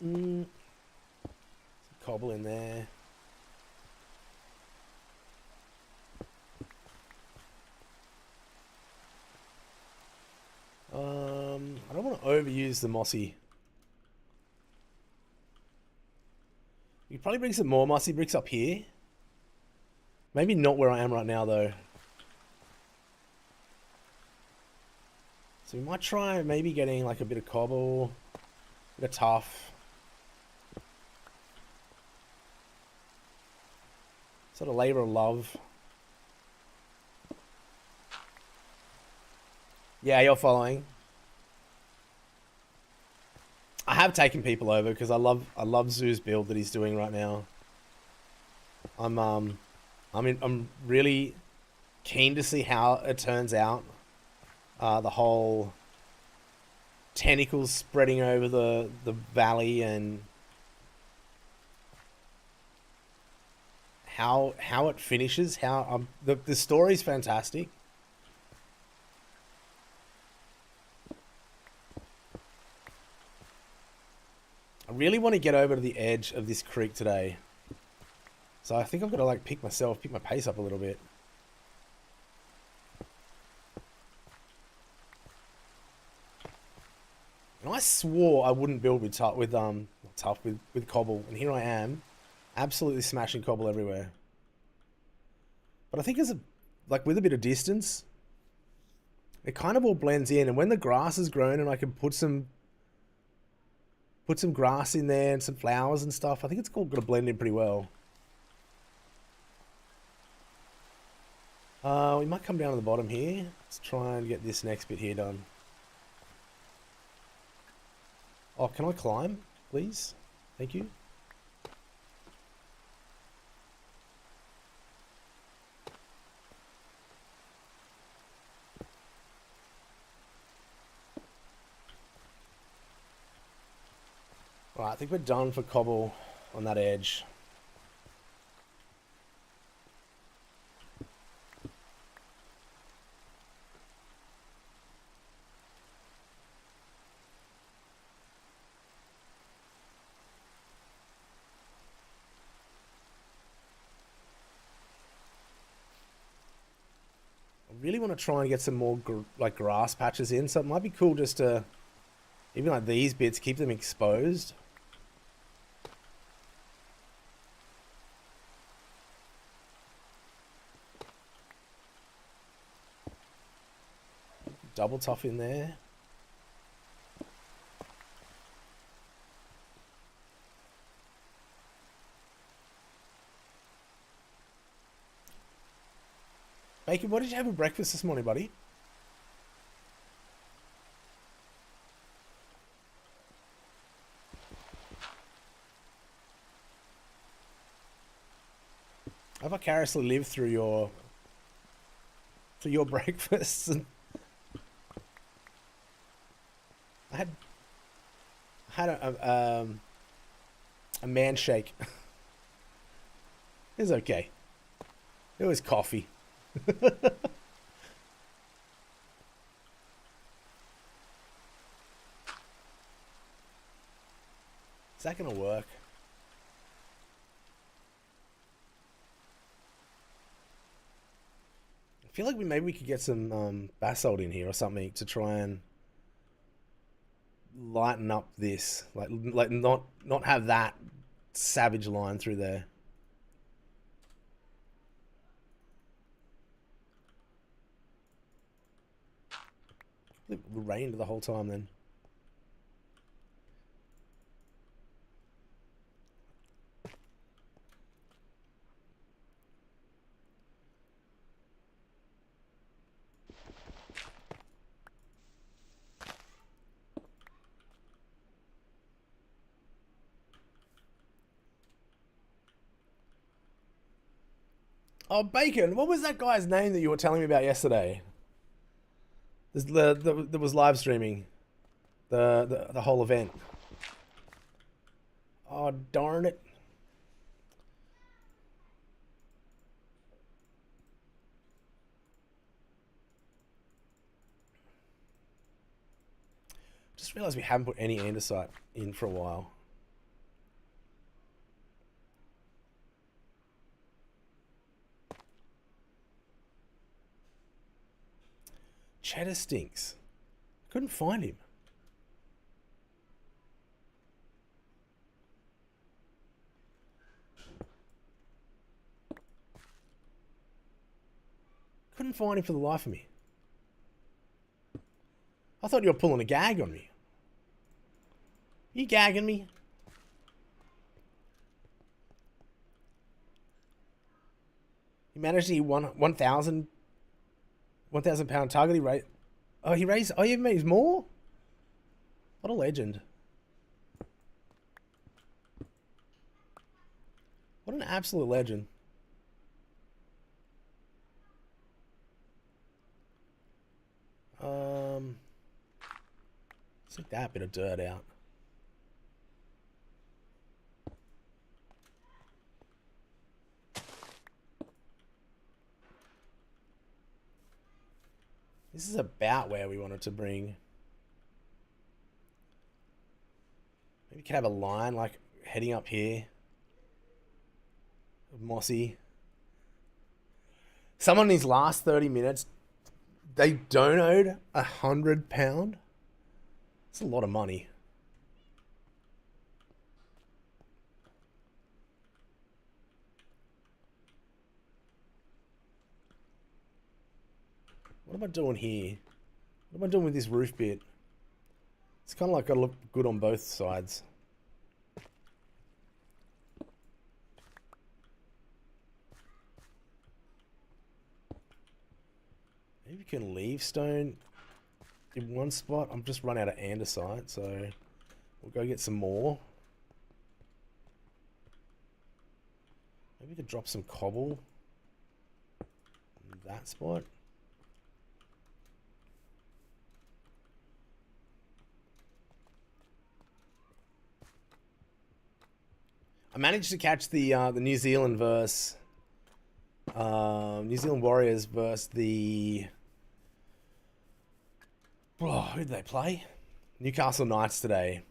Some cobble in there. I don't want to overuse the mossy. You could probably bring some more mossy bricks up here. Maybe not where I am right now, though. So we might try maybe getting like a bit of cobble, a bit of tuff. Sort of labor of love. Yeah, you're following. I have taken people over because I love Zoo's build that he's doing right now. I'm really keen to see how it turns out. The whole tentacles spreading over the valley and how it finishes. How the story's fantastic. I really want to get over to the edge of this creek today. So I think I've got to like pick my pace up a little bit. And I swore I wouldn't build with with cobble, and here I am, absolutely smashing cobble everywhere. But I think with a bit of distance, it kind of all blends in, and when the grass has grown and I can put some grass in there and some flowers and stuff, I think it's all going to blend in pretty well. We might come down to the bottom here. Let's try and get this next bit here done. Oh, can I climb, please? Thank you. Alright, I think we're done for cobble on that edge. I really want to try and get some more grass patches in, so it might be cool just to, even like these bits, keep them exposed. Double tough in there. Bacon, what did you have for breakfast this morning, buddy? I vicariously lived through your breakfasts. And I had a man shake. It was okay. It was coffee. Is that gonna work? I feel like maybe we could get some basalt in here or something to try and lighten up this, like not have that savage line through there. It rained the whole time then. Oh, Bacon. What was that guy's name that you were telling me about yesterday? That was live streaming the whole event. Oh, darn it. Just realized we haven't put any andesite in for a while. Cheddar stinks. Couldn't find him. Couldn't find him for the life of me. I thought you were pulling a gag on me. You gagging me? He managed to 1,000 pound target. He raised. Oh, he raised. Oh, he even made more. What a legend! What an absolute legend! Let's take that bit of dirt out. This is about where we wanted to bring. Maybe we could have a line like heading up here. Mossy. Someone in these last 30 minutes, they donated £100. That's a lot of money. What am I doing here? What am I doing with this roof bit? It's kind of like got to look good on both sides. Maybe you can leave stone in one spot. I'm just run out of andesite, so we'll go get some more. Maybe we could drop some cobble in that spot. I managed to catch the New Zealand verse, New Zealand Warriors versus the. Oh, who did they play? Newcastle Knights today.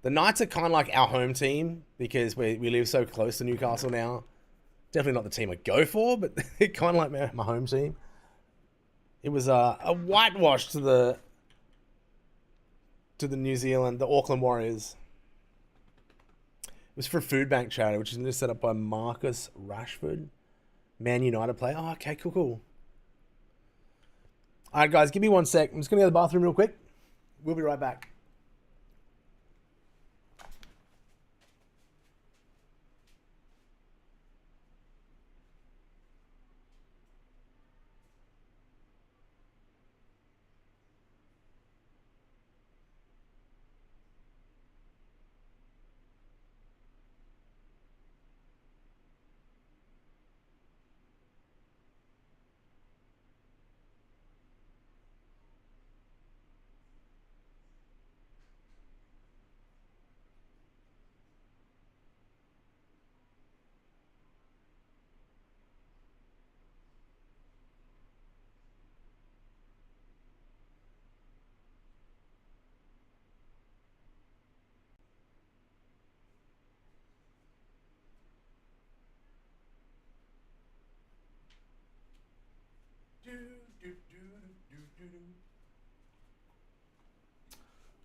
The Knights are kind of like our home team because we live so close to Newcastle now. Definitely not the team I go for, but they're kind of like my home team. It was a whitewash to the the Auckland Warriors. It was for a food bank charity, which is set up by Marcus Rashford. Man United player. Oh, okay, cool. Alright, guys, give me 1 sec. I'm just going to go to the bathroom real quick. We'll be right back.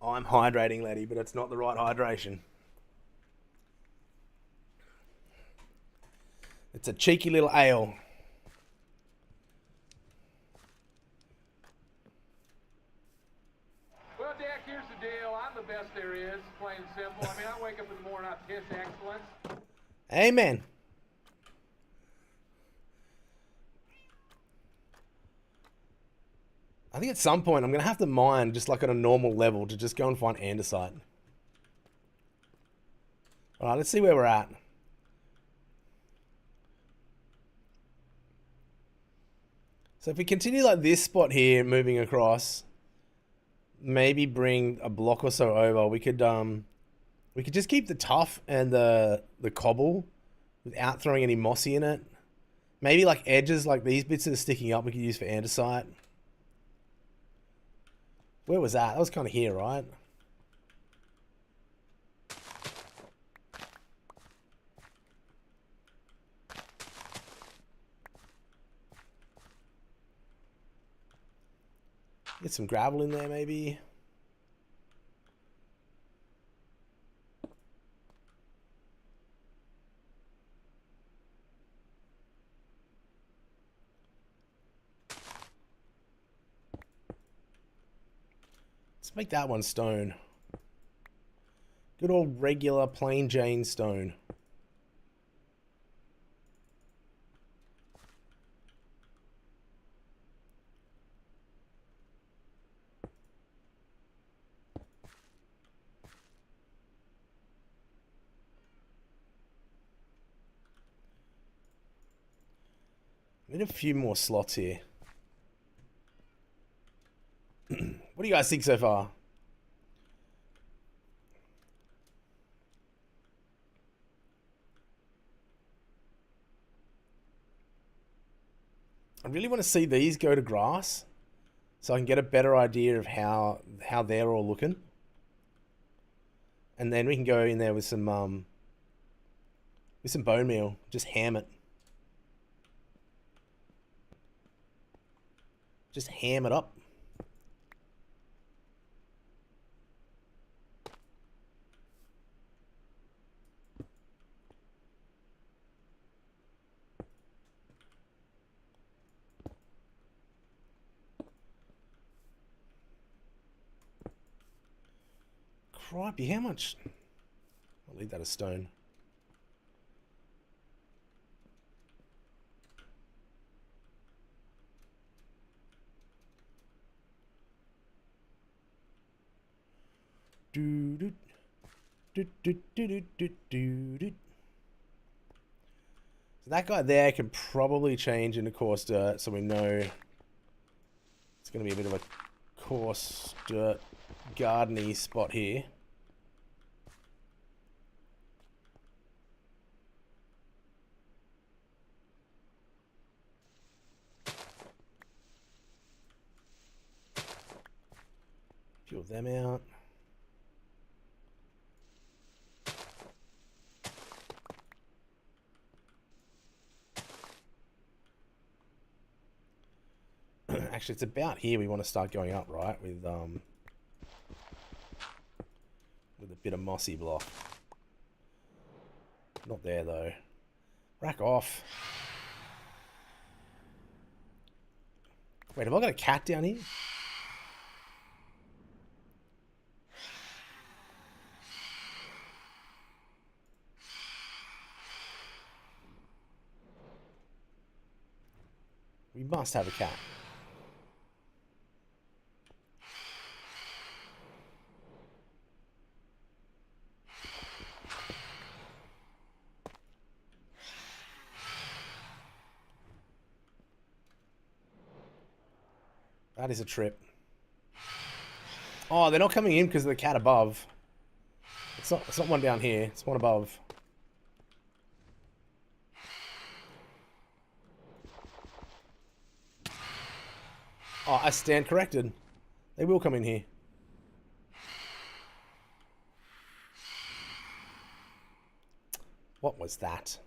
I'm hydrating, laddie, but it's not the right hydration. It's a cheeky little ale. Well, Dak, here's the deal. I'm the best there is, plain and simple. I mean, I wake up in the morning, I piss excellence. Amen. I think at some point I'm going to have to mine just like on a normal level to just go and find andesite. Alright, let's see where we're at. So if we continue like this spot here, moving across, maybe bring a block or so over, we could just keep the tuff and the cobble without throwing any mossy in it. Maybe like edges like these bits that are sticking up we could use for andesite. Where was that? That was kind of here, right? Get some gravel in there, maybe. Let's make that one stone. Good old regular plain Jane stone. Need a few more slots here. What do you guys think so far? I really want to see these go to grass so I can get a better idea of how they're all looking. And then we can go in there with some bone meal, just ham it. Just ham it up. Cripey, how much? I'll leave that a stone. So that guy there can probably change into coarse dirt, so we know it's going to be a bit of a coarse dirt gardeny spot here. Few of them out. Actually, it's about here we want to start going up, right? With a bit of mossy block. Not there though. Rack off. Wait, have I got a cat down here? We must have a cat. That is a trip. Oh, they're not coming in because of the cat above. It's not one down here. It's one above. Oh, I stand corrected. They will come in here. What was that?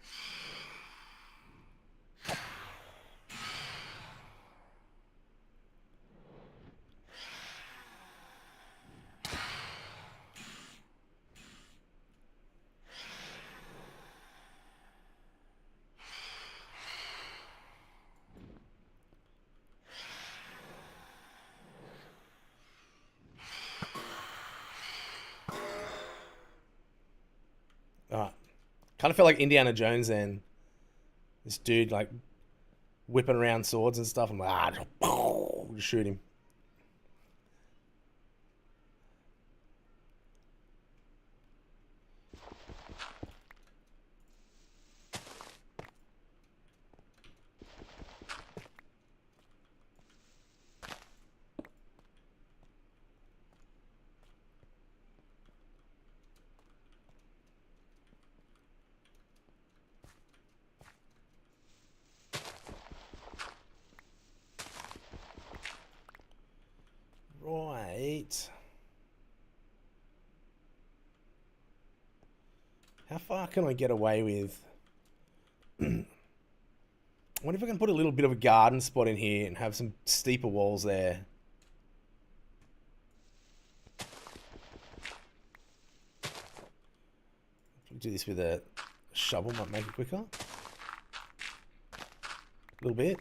Kind of felt like Indiana Jones then. This dude like whipping around swords and stuff. I'm like, just shoot him. How far can I get away with? I wonder if I can put a little bit of a garden spot in here and have some steeper walls there. Do this with a shovel, might make it quicker. A little bit.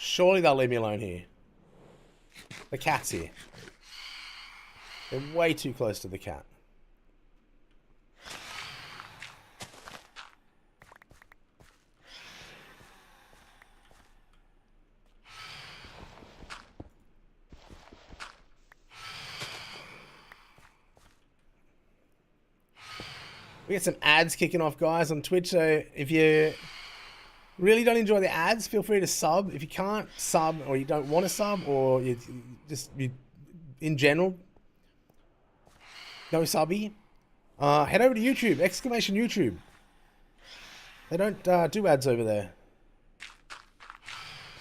Surely they'll leave me alone here. The cat's here. They're way too close to the cat. We get some ads kicking off, guys, on Twitch. So if you really don't enjoy the ads, feel free to sub. If you can't sub, or you don't want to sub, or you in general, no subby, head over to YouTube, !YouTube. They don't do ads over there.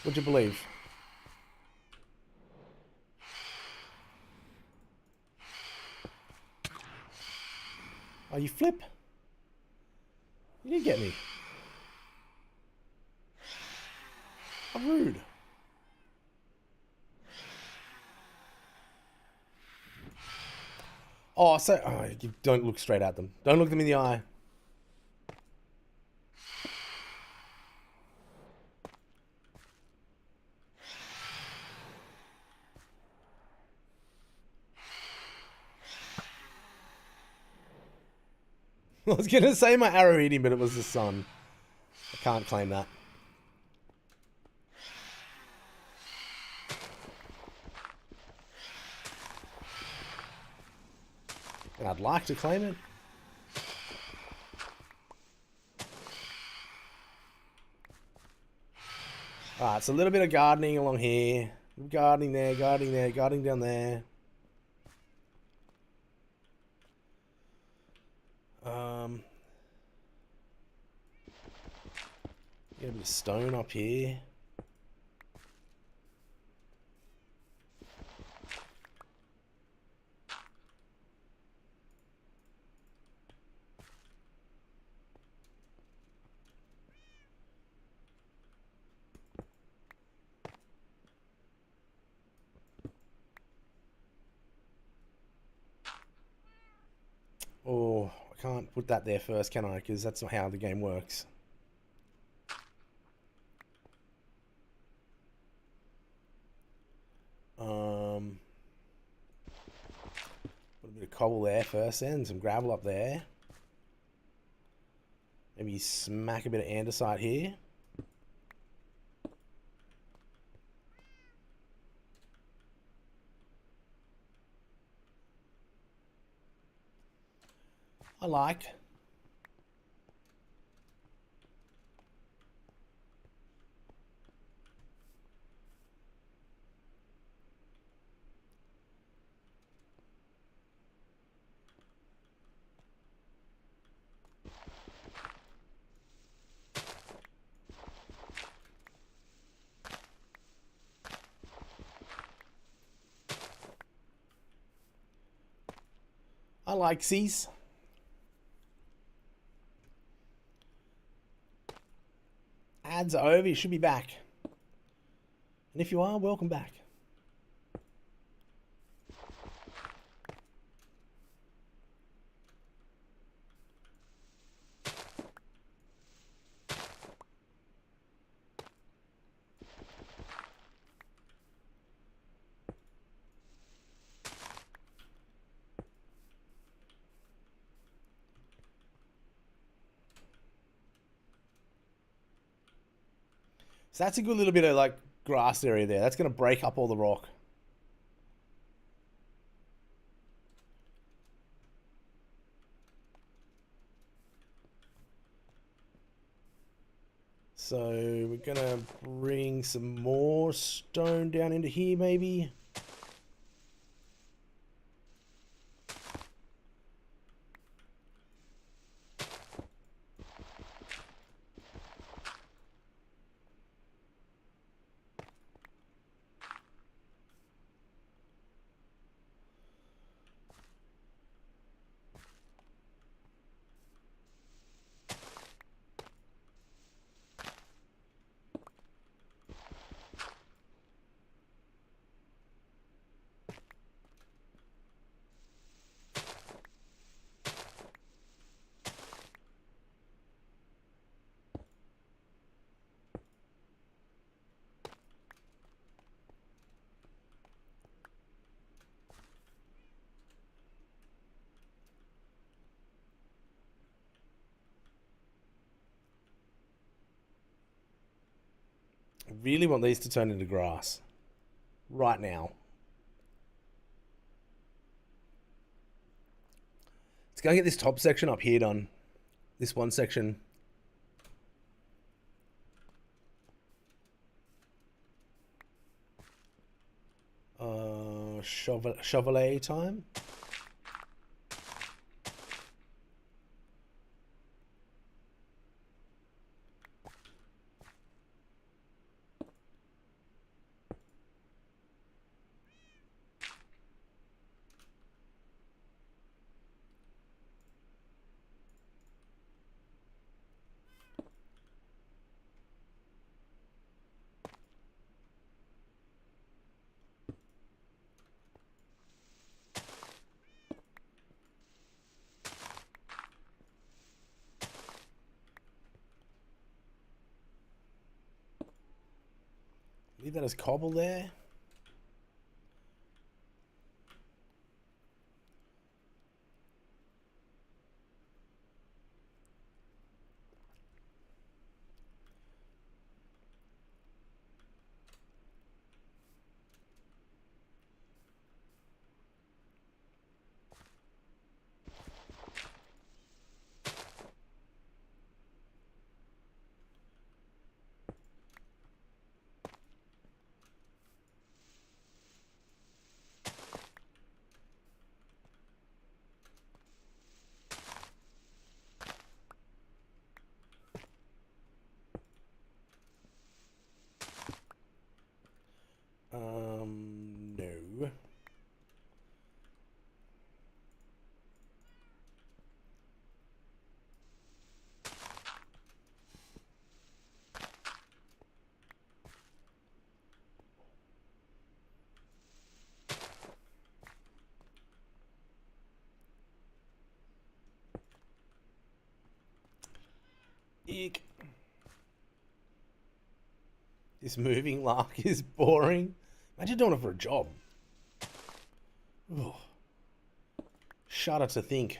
Would you believe? Oh, you flip? You did get me. How rude. Oh, so you don't look straight at them. Don't look them in the eye. I was gonna say my arrow hit him, but it was the sun. I can't claim that. And I'd like to claim it. Alright, it's a little bit of gardening along here. Gardening there, gardening there, gardening down there. Get a bit of stone up here. Oh, I can't put that there first, can I? Because that's not how the game works. Put a bit of cobble there first then, some gravel up there. Maybe smack a bit of andesite here. I like. I like C's. Ads are over, you should be back. And if you are, welcome back. So that's a good little bit of like grass area there. That's going to break up all the rock. So we're gonna bring some more stone down into here, maybe. I really want these to turn into grass. Right now. Let's go get this top section up here done. This one section. Chevrolet time. Leave that as cobble there. No. Eek. This moving lark is boring. Imagine doing it for a job. Ugh. Shudder to think.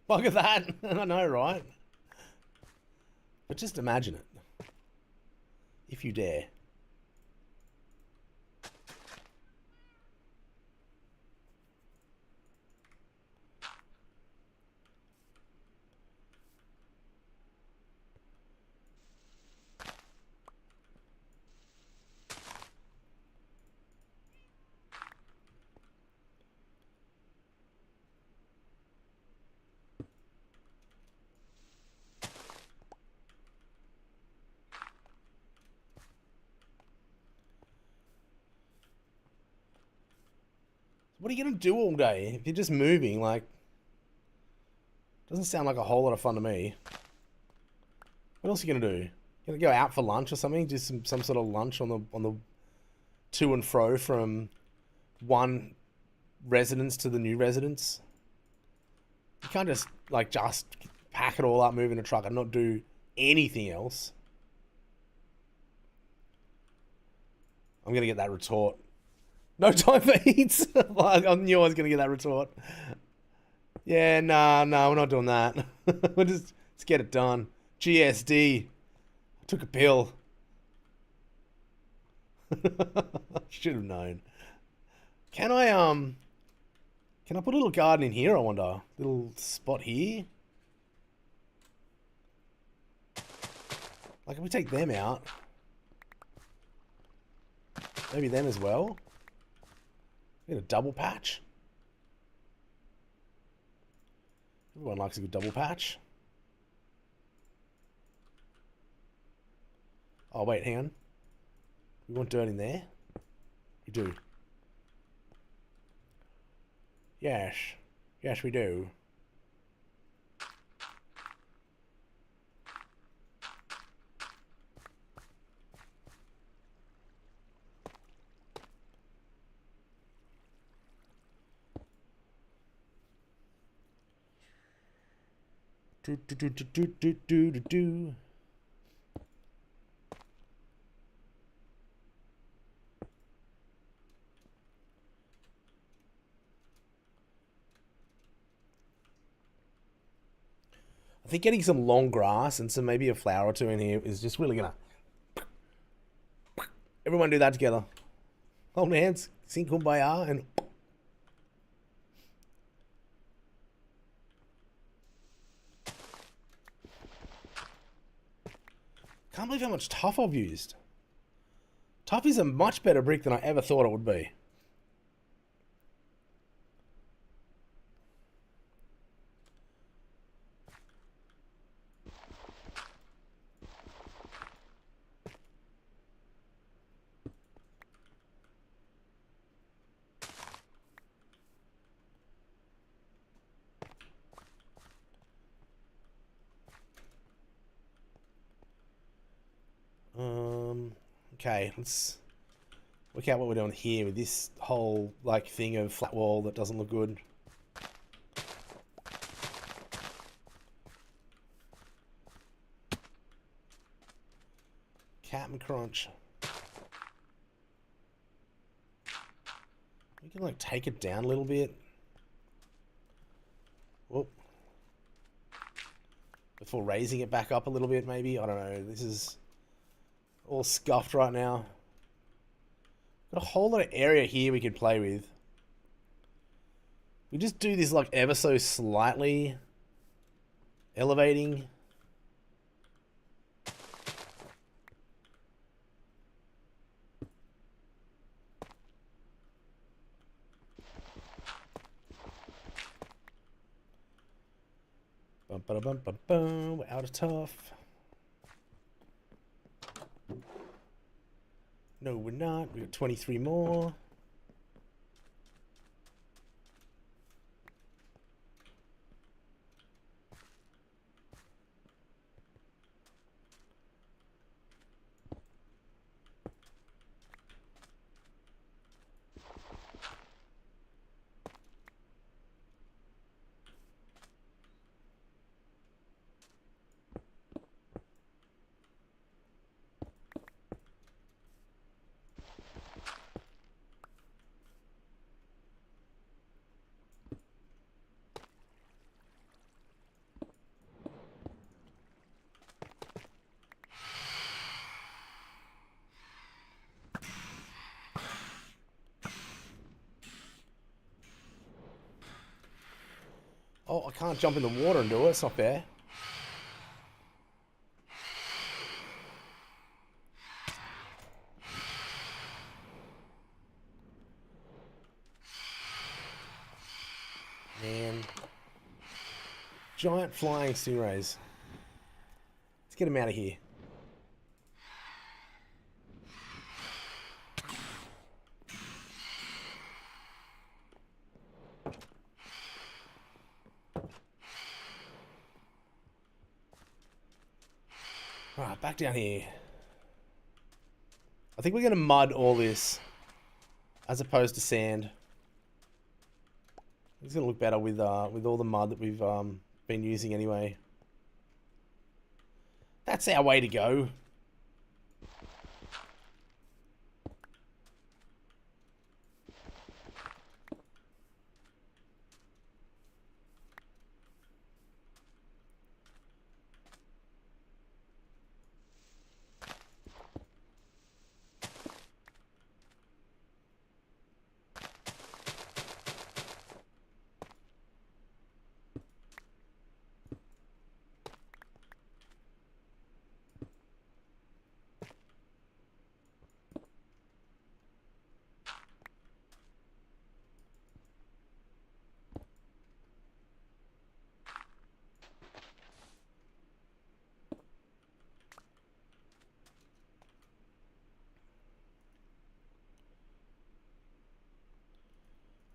Look at that. I know, right? But just imagine it. If you dare. What are you going to do all day? If you're just moving, like... Doesn't sound like a whole lot of fun to me. What else are you going to do? You going to go out for lunch or something? Do some sort of lunch on the to and fro from one residence to the new residence? You can't just, like, just pack it all up, move in a truck and not do anything else. I'm going to get that retort. No time for eats. I knew I was going to get that retort. Yeah, nah, we're not doing that. Let's get it done. GSD. I took a pill. Should have known. Can I, Can I put a little garden in here, I wonder? Little spot here? Like, if we take them out... Maybe them as well? Get a double patch? Everyone likes a good double patch. Oh, wait, hang on. We want dirt in there? We do. Yes. Yes, we do. Do do do do do do do do do. I think getting some long grass and some maybe a flower or two in here is just really gonna... Everyone do that together. Hold hands, sing kumbaya, and... Can't believe how much tuff I've used. Tuff is a much better brick than I ever thought it would be. Okay, let's work out what we're doing here with this whole, like, thing of flat wall that doesn't look good. Captain Crunch. We can, like, take it down a little bit. Whoop. Before raising it back up a little bit, maybe. I don't know. This is all scuffed right now. Got a whole lot of area here we could play with. We just do this, like, ever so slightly elevating. Bum, ba, bum, bum, bum. We're out of tough. No, we're not. We got 23 more. Oh, I can't jump in the water and do it. It's not fair. Man. Giant flying stingrays. Let's get them out of here. Alright, back down here. I think we're going to mud all this as opposed to sand. It's going to look better with all the mud that we've been using anyway. That's our way to go.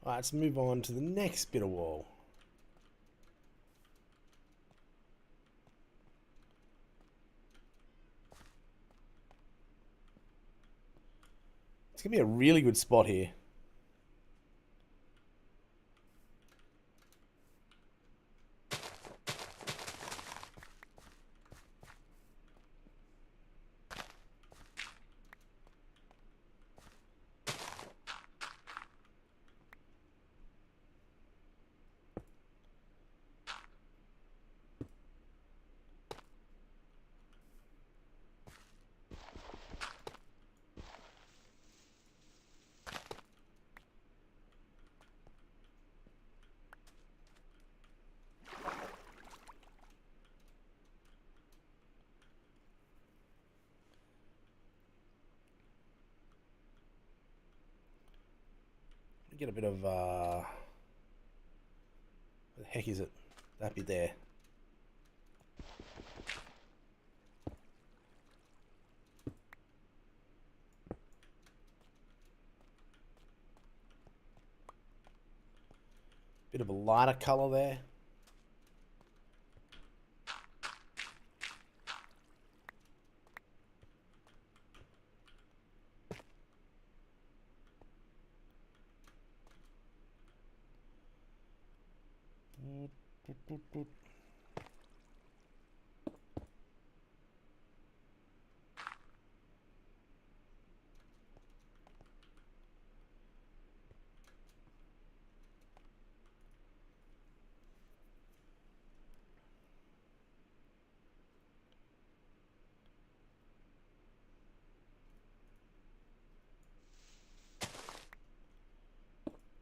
Alright, let's move on to the next bit of wall. It's going to be a really good spot here. Get a bit of what the heck is it? That bit there. Bit of a lighter color there.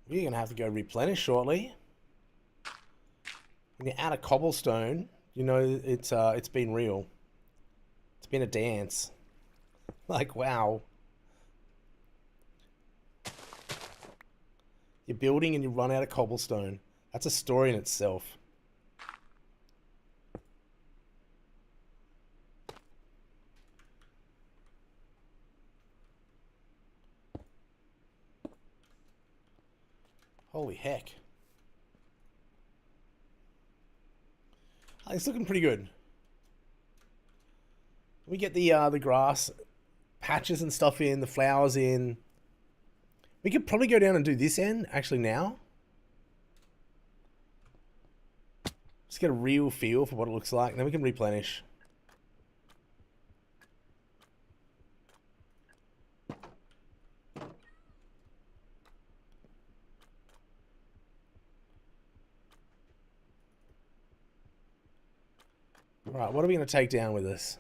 We're going to have to go replenish shortly. When you're out of cobblestone, you know it's been real. It's been a dance. Like, wow. You're building and you run out of cobblestone. That's a story in itself. Holy heck. It's looking pretty good. We get the grass patches and stuff in, the flowers in. We could probably go down and do this end actually now. Just get a real feel for what it looks like, and then we can replenish. Right, what are we going to take down with us?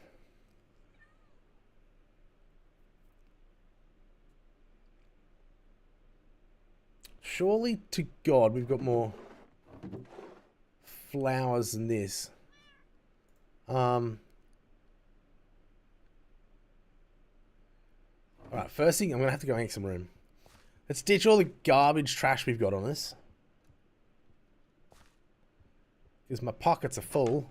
Surely to God we've got more flowers than this. Alright, first thing, I'm going to have to go make some room. Let's ditch all the garbage trash we've got on us. Because my pockets are full.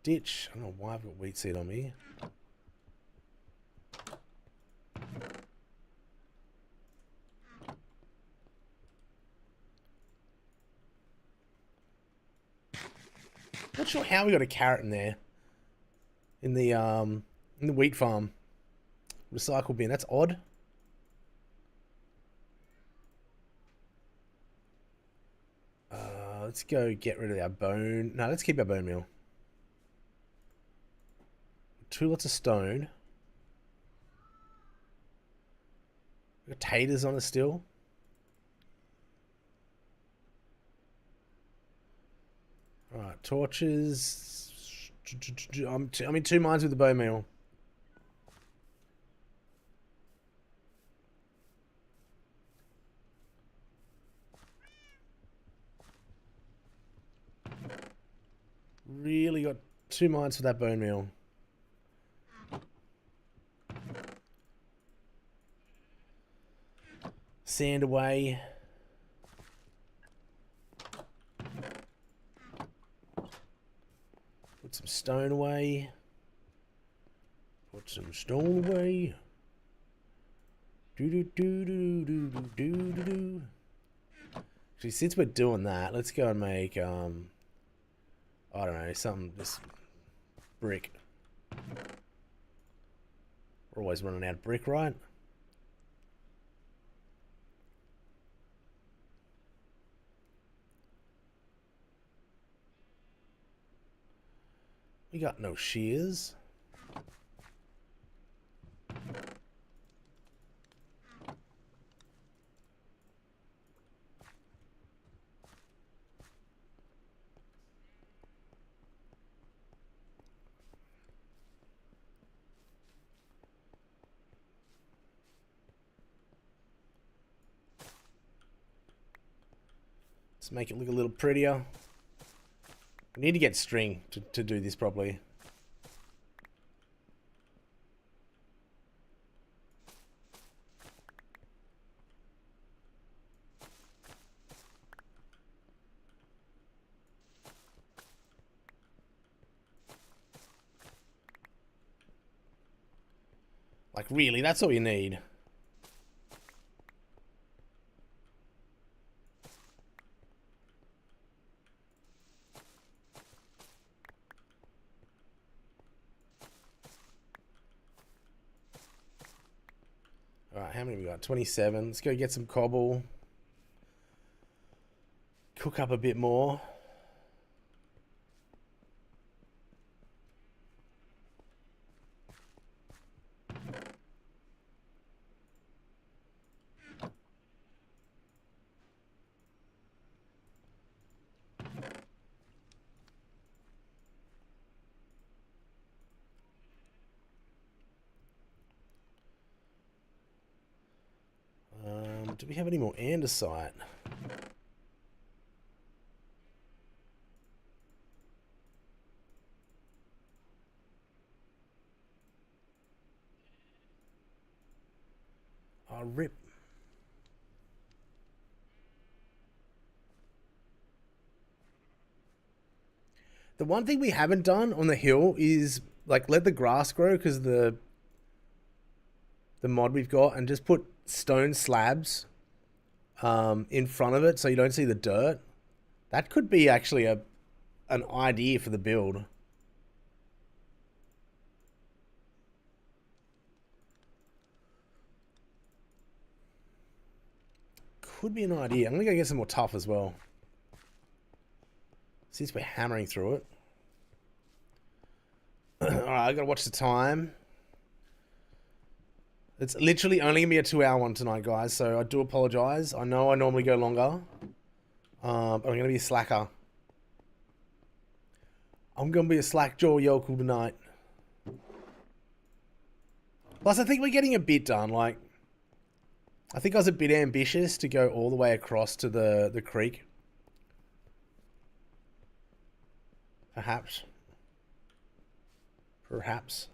Ditch. I don't know why I've got wheat seed on me. Not sure how we got a carrot in there. In the wheat farm. Recycle bin. That's odd. Let's go get rid of our bone. No, let's keep our bone meal. 2 lots of stone. Got taters on it still. Alright, torches. I'm in 2 mines with the bone meal. Really got 2 mines for that bone meal. Sand away. Put some stone away. Put some stone away. Do do do do do do do do do. Actually, since we're doing that, let's go and make I don't know, something, this brick. We're always running out of brick, right? We got no shears. Let's make it look a little prettier. We need to get string to do this properly. Like, really, that's all you need. Alright, how many we got? 27. Let's go get some cobble. Cook up a bit more. Do we have any more andesite? Oh, rip. The one thing we haven't done on the hill is like let the grass grow, because the mod we've got, and just put stone slabs in front of it so you don't see the dirt. That could be actually an idea for the build. Could be an idea. I'm gonna go get some more tough as well, since we're hammering through it. Alright, I gotta watch the time. It's literally only gonna be a 2-hour one tonight, guys, so I do apologize. I know I normally go longer. But I'm gonna be a slacker. I'm gonna be a slack-jaw yokel tonight. Plus, I think we're getting a bit done. Like, I think I was a bit ambitious to go all the way across to the creek. Perhaps. Perhaps.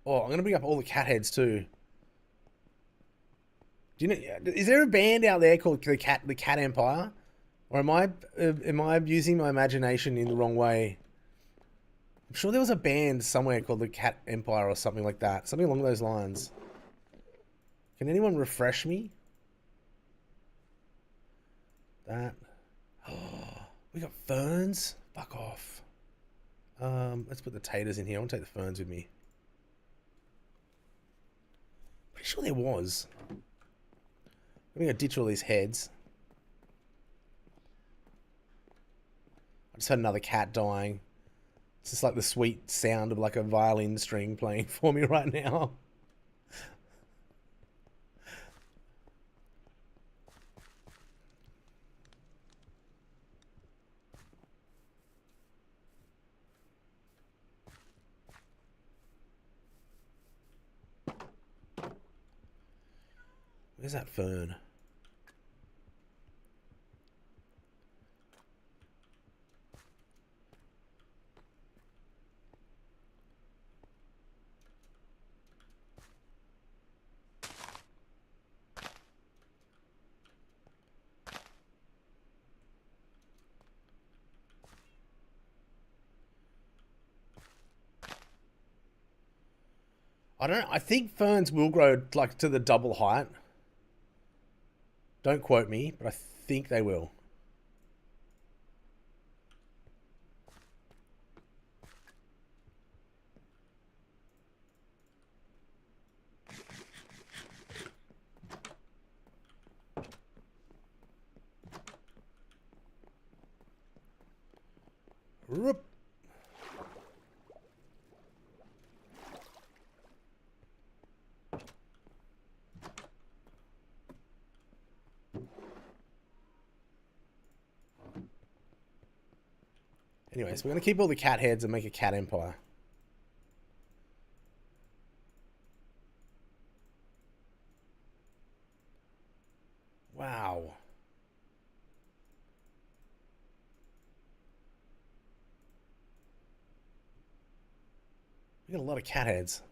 Oh, I'm gonna bring up all the cat heads too. Do you know? Is there a band out there called the Cat Empire, or am I using my imagination in the wrong way? I'm sure there was a band somewhere called the Cat Empire or something like that, something along those lines. Can anyone refresh me? That. Oh, we got ferns. Fuck off. Let's put the taters in here. I want to take the ferns with me. Pretty sure there was. I'm gonna ditch all these heads. I just had another cat dying. It's just like the sweet sound of like a violin string playing for me right now. Where's that fern? I don't. I think ferns will grow like to the double height. Don't quote me, but I think they will. Whoop. Anyways, we're going to keep all the cat heads and make a cat empire. Wow. We got a lot of cat heads.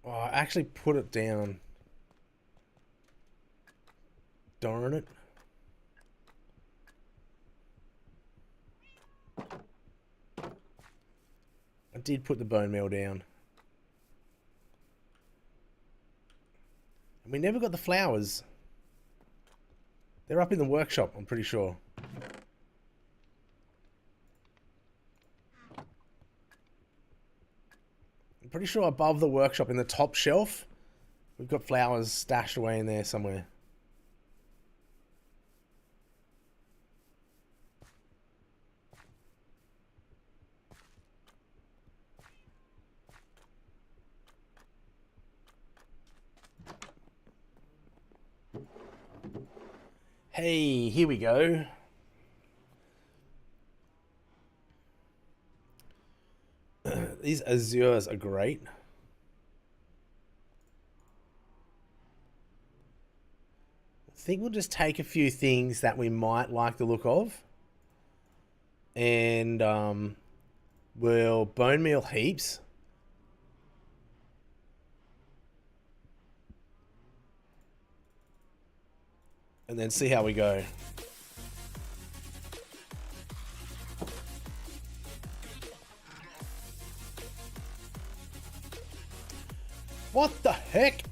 Oh, I actually put it down. Darn it. I did put the bone meal down. And we never got the flowers. They're up in the workshop, I'm pretty sure. I'm pretty sure above the workshop in the top shelf, we've got flowers stashed away in there somewhere. Hey, here we go. These azures are great. I think we'll just take a few things that we might like the look of. And we'll bone meal heaps. And then see how we go. What the heck?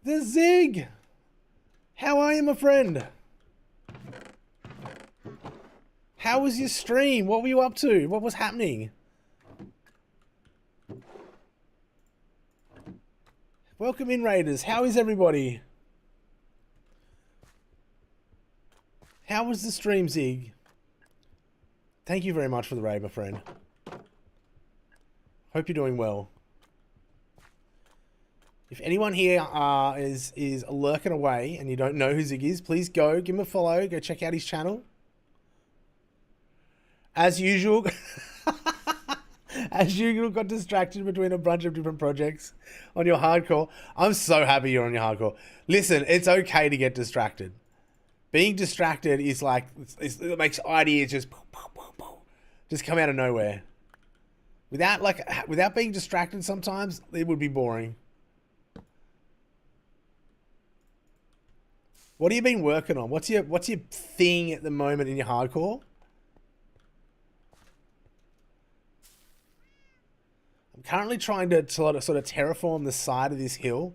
The Zig! How are you, my friend? How was your stream? What were you up to? What was happening? Welcome in, Raiders. How is everybody? How was the stream, Zig? Thank you very much for the raid, my friend. Hope you're doing well. If anyone here is lurking away and you don't know who Zig is, please go give him a follow. Go check out his channel. As usual, as usual, got distracted between a bunch of different projects on your hardcore. I'm so happy you're on your hardcore. Listen, it's okay to get distracted. Being distracted is like, it makes ideas just come out of nowhere. Without being distracted sometimes, it would be boring. What have you been working on? What's your thing at the moment in your hardcore? I'm currently trying to sort of terraform the side of this hill.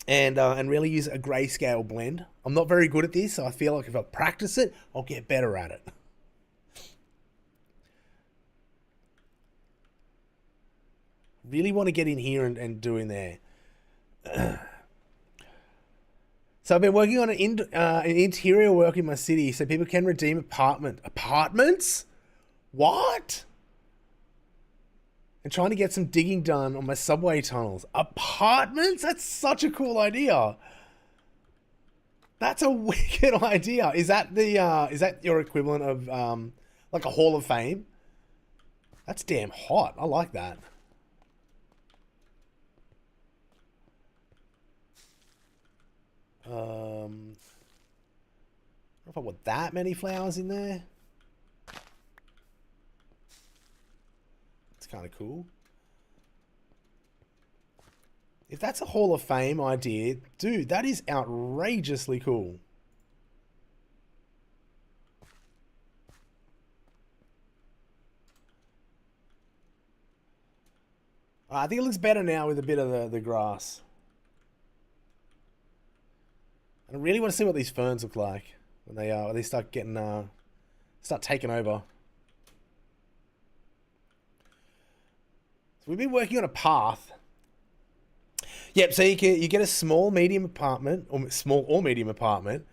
And really use a grayscale blend. I'm not very good at this, so I feel like if I practice it, I'll get better at it. Really want to get in here and do in there. So I've been working on an interior work in my city so people can redeem apartments? What? And trying to get some digging done on my subway tunnels. Apartments? That's such a cool idea. That's a wicked idea. Is that the is that your equivalent of Like a Hall of Fame. That's damn hot. I like that. I don't know if I want that many flowers in there. It's kind of cool. If that's a Hall of Fame idea, dude, that is outrageously cool. I think it looks better now with a bit of the grass. And I really want to see what these ferns look like when they start getting start taking over. So we've been working on a path. Yep. So you get a small, medium apartment or small or medium apartment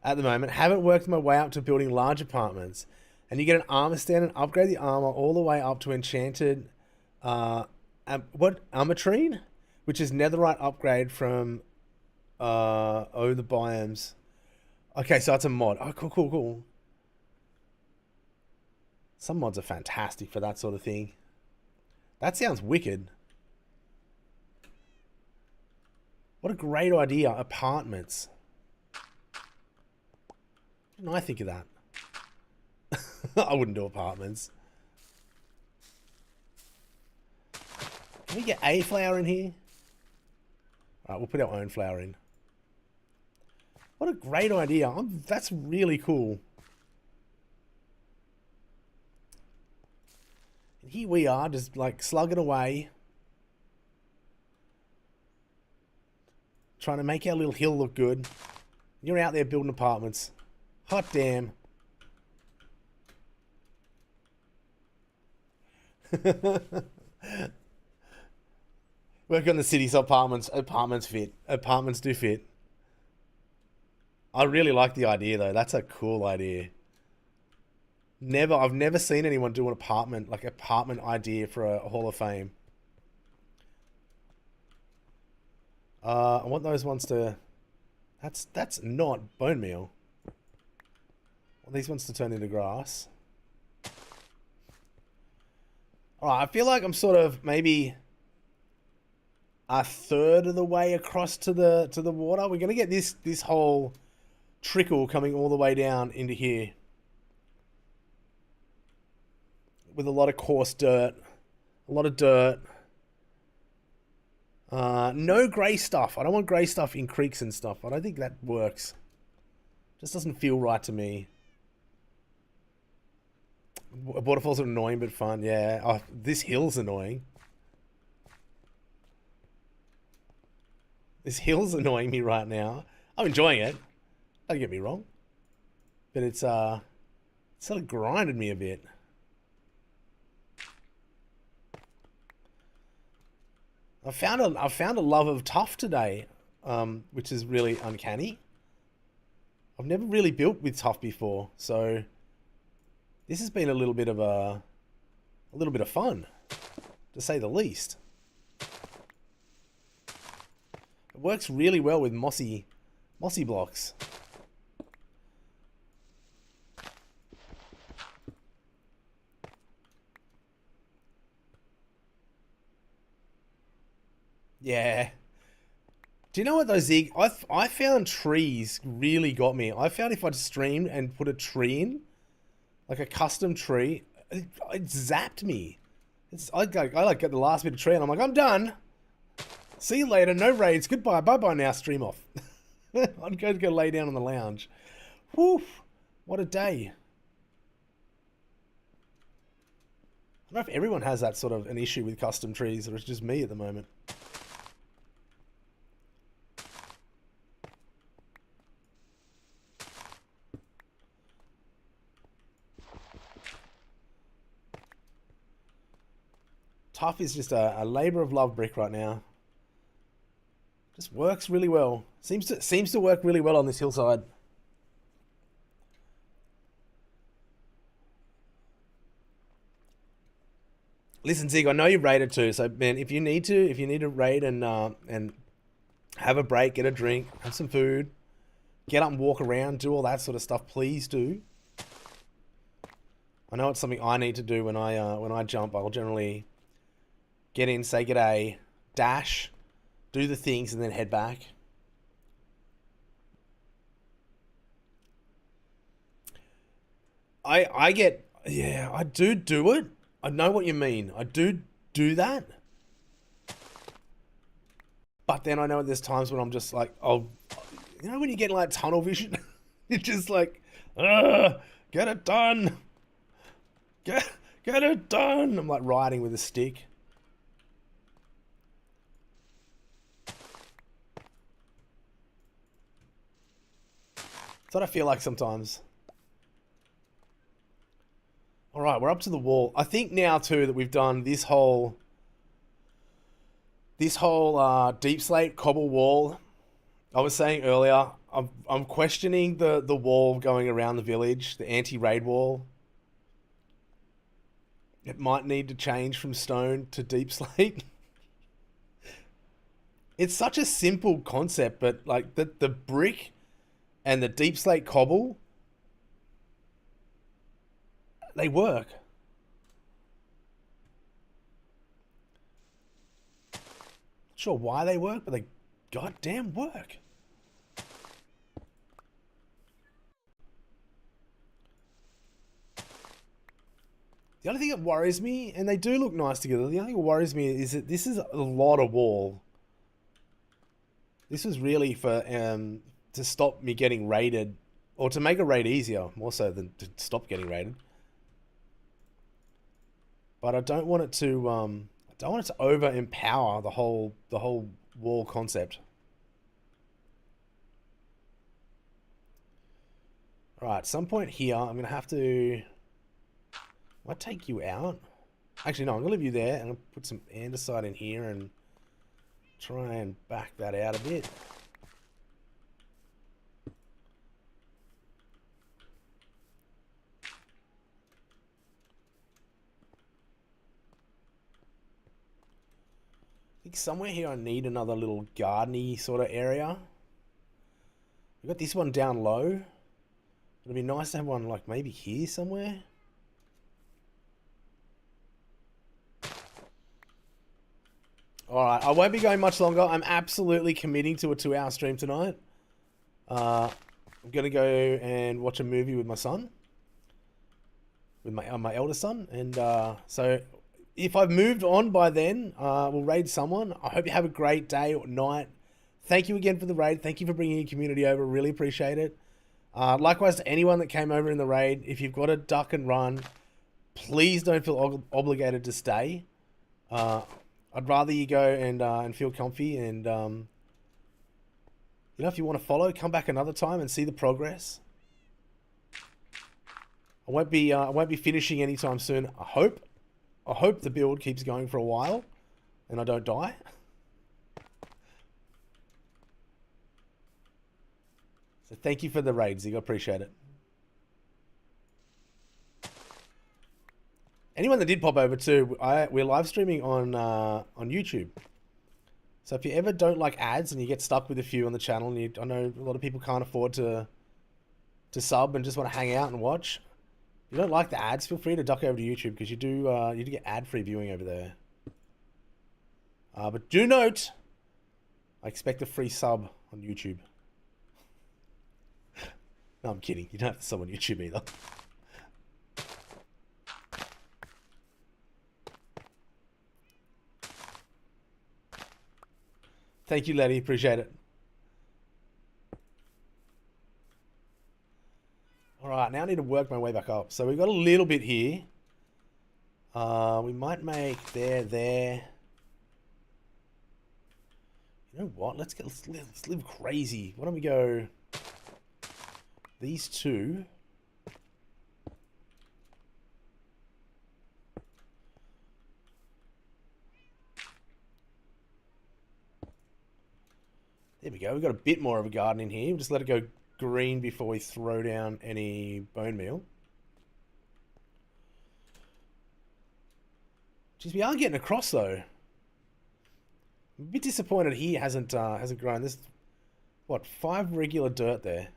at the moment. Haven't worked my way up to building large apartments, and you get an armor stand and upgrade the armor all the way up to enchanted. What armatrine, which is netherite upgrade from the biomes. Okay, so that's a mod. Oh, cool. Some mods are fantastic for that sort of thing. That sounds wicked. What a great idea, apartments. What didn't I think of that? I wouldn't do apartments. Can we get a flower in here? Alright, we'll put our own flower in. What a great idea. That's really cool. And here we are, just like slugging away. Trying to make our little hill look good. You're out there building apartments. Hot damn. Work on the city so apartments fit. Apartments do fit. I really like the idea though. That's a cool idea. I've never seen anyone do an apartment idea for a Hall of Fame. I want those ones to... That's not bone meal. I want these ones to turn into grass. Alright, I feel like I'm sort of maybe a third of the way across to the water. We're gonna get this whole trickle coming all the way down into here. With a lot of coarse dirt. A lot of dirt. No grey stuff. I don't want grey stuff in creeks and stuff. I don't think that works. Just doesn't feel right to me. Waterfalls are annoying but fun. Yeah. Oh, this hill's annoying. This hill's annoying me right now. I'm enjoying it. Don't get me wrong. But it's sort of grinded me a bit. I found a love of tough today, which is really uncanny. I've never really built with tough before, so this has been a little bit of fun, to say the least. It works really well with mossy blocks. Yeah. Do you know what though, Zig? I found trees really got me. I found if I streamed and put a tree in, like a custom tree, it zapped me. I like get the last bit of tree and I'm like, I'm done. See you later. No raids. Goodbye. Bye now. Stream off. I'd go lay down on the lounge. Whew. What a day. I don't know if everyone has that sort of an issue with custom trees or it's just me at the moment. Tough is just a labor of love brick right now. Just works really well. Seems to work really well on this hillside. Listen, Zig, I know you raided too, so man, if you need to raid and have a break, get a drink, have some food, get up and walk around, do all that sort of stuff, please do. I know it's something I need to do when I jump. I'll generally get in, say g'day, dash, do the things, and then head back. I get, yeah, I do it. I know what you mean. I do that. But then I know there's times when I'm just like, oh, you know when you get like tunnel vision? You're just like, ugh, get it done. Get it done. I'm like riding with a stick. That's what I feel like sometimes. All right, we're up to the wall. I think now too that we've done this whole deep slate cobble wall. I was saying earlier, I'm questioning the wall going around the village, the anti-raid wall. It might need to change from stone to deep slate. It's such a simple concept, but like the brick and the deep slate cobble, they work. Not sure why they work, but they goddamn work. The only thing that worries me, and they do look nice together, the only thing that worries me is that this is a lot of wall. This was really for to stop me getting raided, or to make a raid easier, more so than to stop getting raided. But I don't want it to over empower the whole wall concept. All right, at some point here, I'm gonna have to. I take you out. Actually, no, I'm gonna leave you there, and I'll put some andesite in here and try and back that out a bit. I think somewhere here I need another little gardeny sort of area. We've got this one down low. It'd be nice to have one like maybe here somewhere. Alright, I won't be going much longer. I'm absolutely committing to a 2-hour stream tonight. I'm going to go and watch a movie with my son. With my eldest son. And so if I've moved on by then, we'll raid someone. I hope you have a great day or night. Thank you again for the raid. Thank you for bringing your community over. Really appreciate it. Likewise to anyone that came over in the raid. If you've got to duck and run, please don't feel obligated to stay. I'd rather you go and feel comfy, and you know, if you want to follow, come back another time and see the progress. I won't be finishing anytime soon. I hope the build keeps going for a while, and I don't die. So thank you for the raid, Zig. I appreciate it. Anyone that did pop over too, we're live streaming on YouTube. So if you ever don't like ads and you get stuck with a few on the channel, and I know a lot of people can't afford to sub and just want to hang out and watch. If you don't like the ads, feel free to duck over to YouTube, because you do get ad-free viewing over there. But do note, I expect a free sub on YouTube. No, I'm kidding. You don't have to sub on YouTube either. Thank you, Letty. Appreciate it. All right, now I need to work my way back up. So we've got a little bit here. We might make there. You know what? Let's live crazy. Why don't we go these two? There we go. We've got a bit more of a garden in here. We'll just let it go green before we throw down any bone meal. Jeez, we are getting across though. I'm a bit disappointed here hasn't grown. There's what, 5 regular dirt there.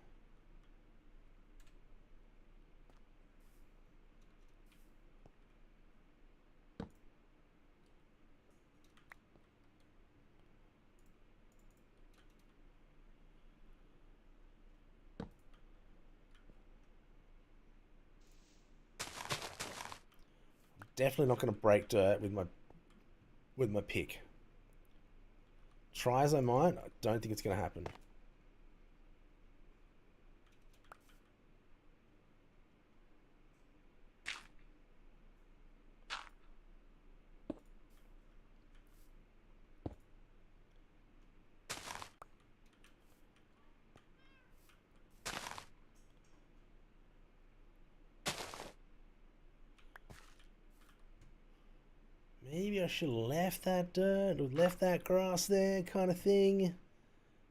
definitely not going to break dirt with my pick. Try as I might, I don't think it's going to happen. Maybe I should have left that dirt or left that grass there, kind of thing.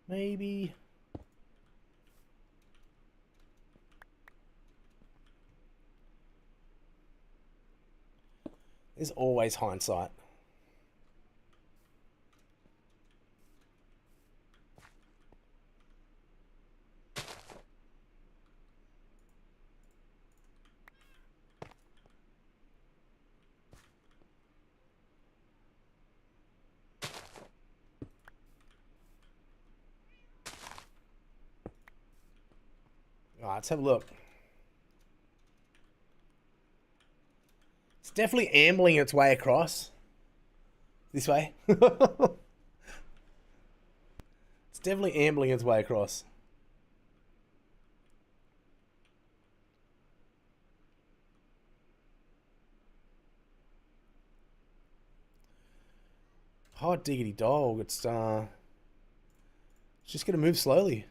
Maybe. There's always hindsight. Alright, let's have a look. It's definitely ambling its way across. This way. It's definitely ambling its way across. Hot diggity dog. It's just gonna move slowly.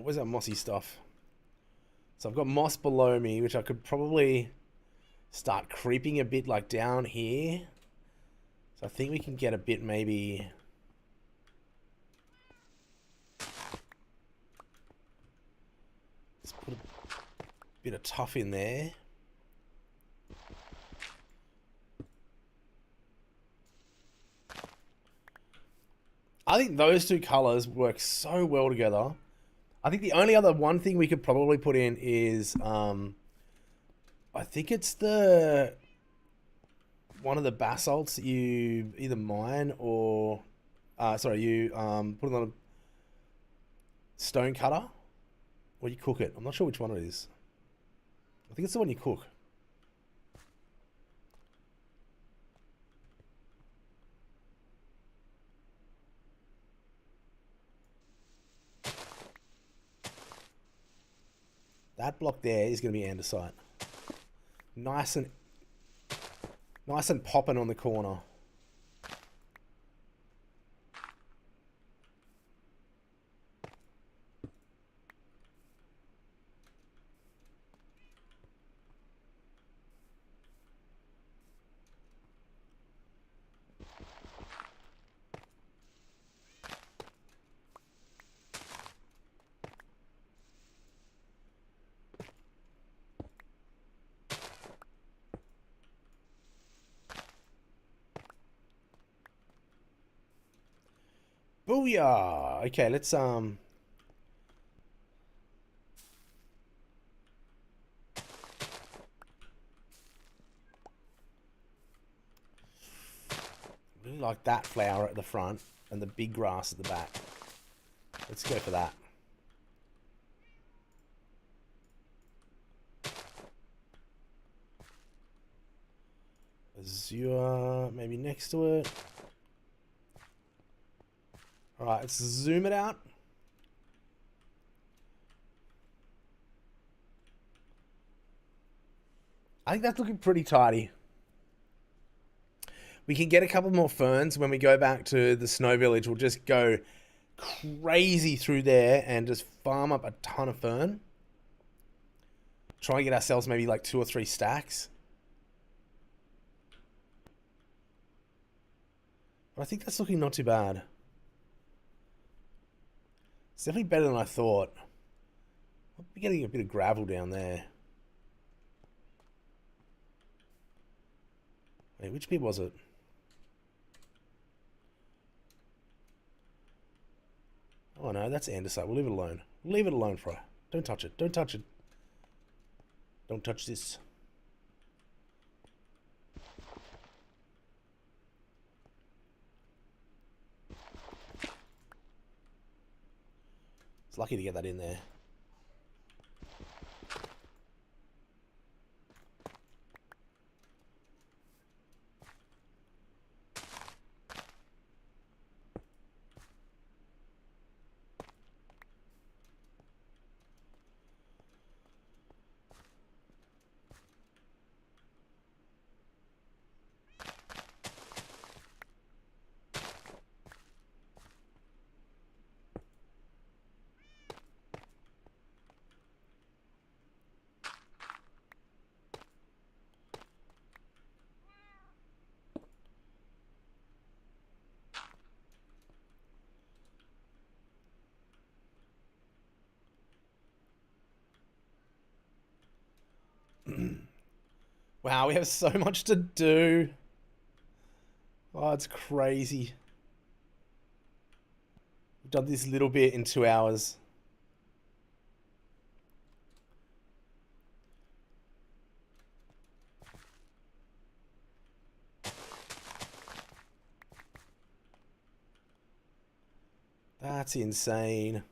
Where's that mossy stuff? So I've got moss below me, which I could probably start creeping a bit like down here. So I think we can get a bit maybe... Let's put a bit of tuff in there. I think those two colors work so well together. I think the only other one thing we could probably put in is, I think it's the one of the basalts that you either mine or, you put it on a stone cutter or you cook it. I'm not sure which one it is. I think it's the one you cook. That block there is going to be andesite. Nice and popping on the corner. Booyah! Okay, let's really like that flower at the front and the big grass at the back. Let's go for that. Azure maybe next to it. Alright, let's zoom it out. I think that's looking pretty tidy. We can get a couple more ferns when we go back to the snow village. We'll just go crazy through there and just farm up a ton of fern. Try and get ourselves maybe like 2 or 3 stacks. But I think that's looking not too bad. It's definitely better than I thought. I'll be getting a bit of gravel down there. Wait, which bit was it? Oh no, that's andesite. We'll leave it alone. Leave it alone, Fry. Don't touch it. Don't touch it. Don't touch this. It's lucky to get that in there. Wow, we have so much to do. Oh, it's crazy. We've done this little bit in 2 hours. That's insane.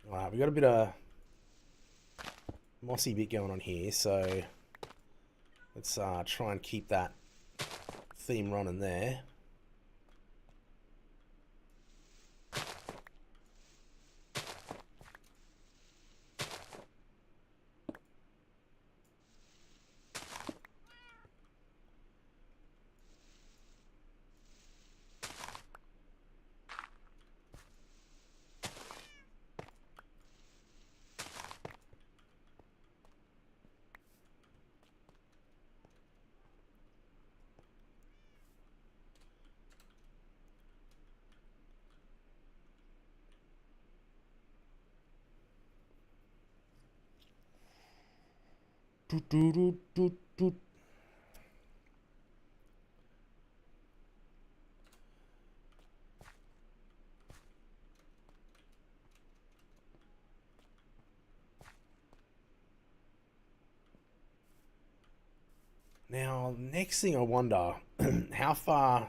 Alright, we got a bit of mossy bit going on here, so let's try and keep that theme running there. Now, next thing I wonder, how far...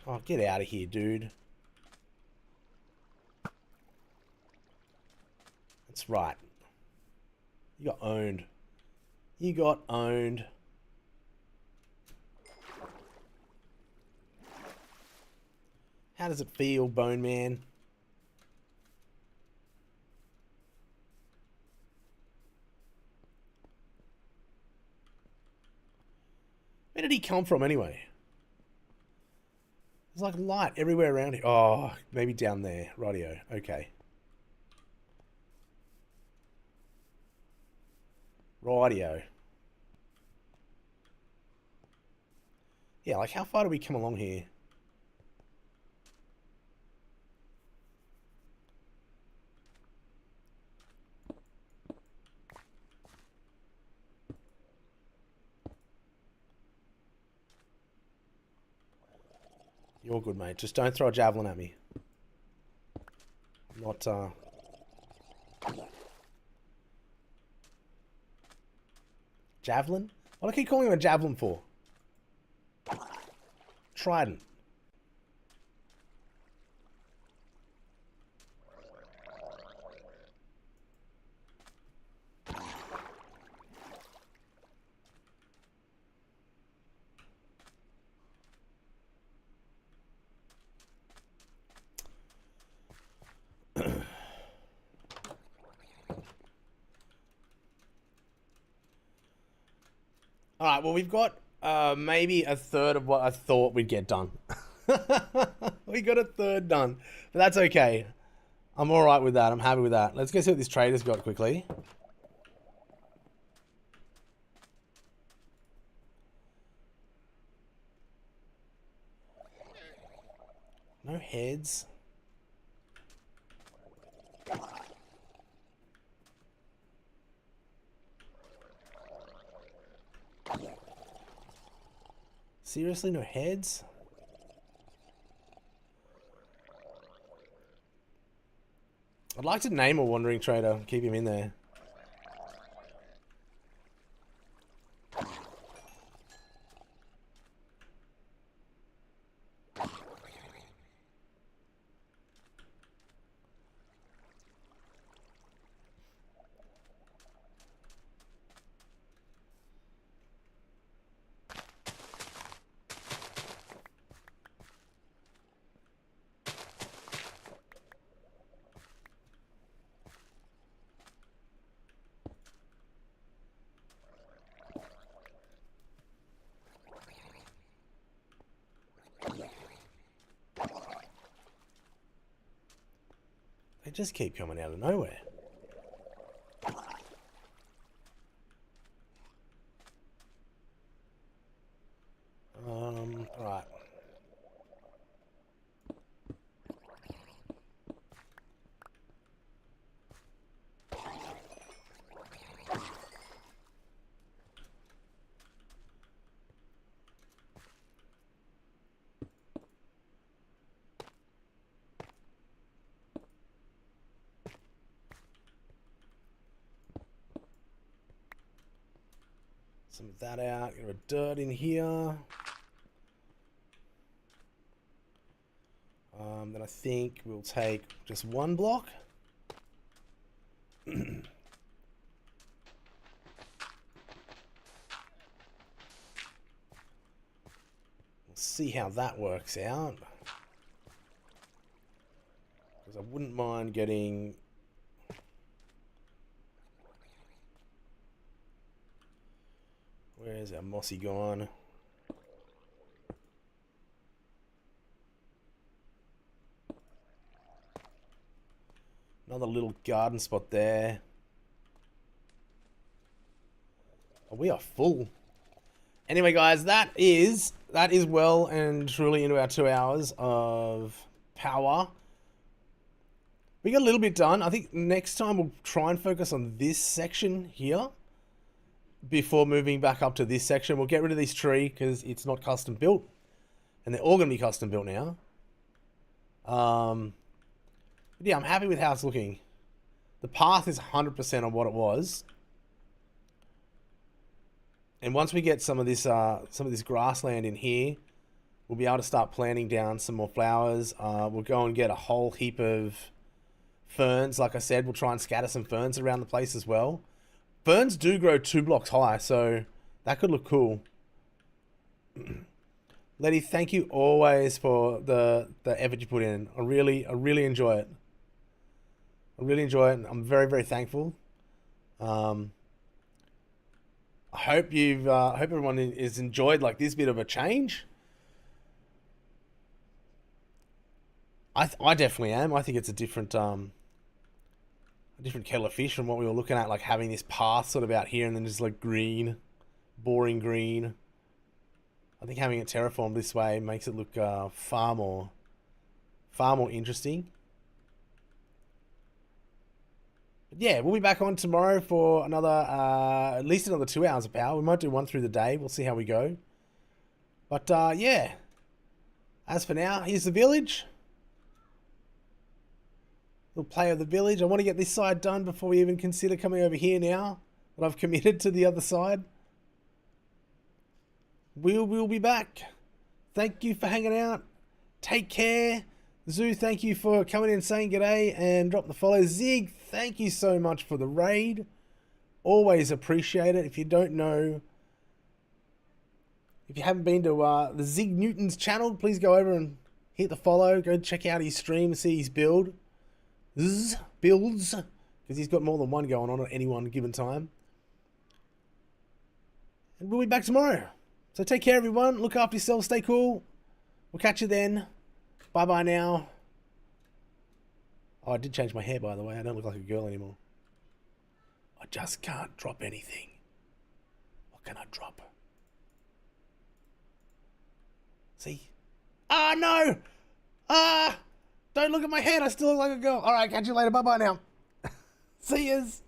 Oh, get out of here, dude. That's right. You got owned. You got owned. How does it feel, Bone Man? Where did he come from anyway? There's like light everywhere around here. Oh, maybe down there. Rightio. Okay. Rightio. Yeah, like how far do we come along here? You're good, mate. Just don't throw a javelin at me. I'm not, Javelin? What do I keep calling him a javelin for? Trident. Alright, well we've got maybe a third of what I thought we'd get done. We got a third done, but that's okay. I'm alright with that. I'm happy with that. Let's go see what this trader's got quickly. No heads. Seriously, no heads? I'd like to name a wandering trader, keep him in there. They just keep coming out of nowhere. Right. Some of that out. Get a dirt in here. Then I think we'll take just one block. We'll see how that works out. Because I wouldn't mind getting... Where's our mossy gone? Another little garden spot there. Oh, we are full. Anyway, guys, that is well and truly into our 2 hours of power. We got a little bit done. I think next time we'll try and focus on this section here before moving back up to this section. We'll get rid of this tree because it's not custom built, and they're all going to be custom built now. Yeah, I'm happy with how it's looking. The path is 100% on what it was. And once we get some of this grassland in here, we'll be able to start planting down some more flowers. We'll go and get a whole heap of ferns. Like I said, we'll try and scatter some ferns around the place as well. Ferns do grow 2 blocks high, so that could look cool. Letty, thank you always for the effort you put in. I really enjoy it. I really enjoy it, and I'm very, very thankful. I hope everyone has enjoyed like this bit of a change. I definitely am. I think it's a different kettle of fish from what we were looking at, like having this path sort of out here and then just like green, boring green. I think having it terraformed this way makes it look far more interesting. But yeah, we'll be back on tomorrow for another, at least another 2 hours of power. We might do one through the day. We'll see how we go. But yeah, as for now, here's the village. Little play of the village. I want to get this side done before we even consider coming over here now that I've committed to the other side. We'll be back. Thank you for hanging out. Take care. Zoo, thank you for coming in and saying g'day and drop the follow. Zig, thank you so much for the raid. Always appreciate it. If you don't know, if you haven't been to the Zig Newton's channel, please go over and hit the follow. Go check out his stream and see his builds, because he's got more than one going on at any one given time. And we'll be back tomorrow. So take care, everyone. Look after yourselves. Stay cool. We'll catch you then. Bye-bye now. Oh, I did change my hair, by the way. I don't look like a girl anymore. I just can't drop anything. What can I drop? See? Ah, no! Ah! Don't look at my head. I still look like a girl. All right, catch you later. Bye-bye now. See yous.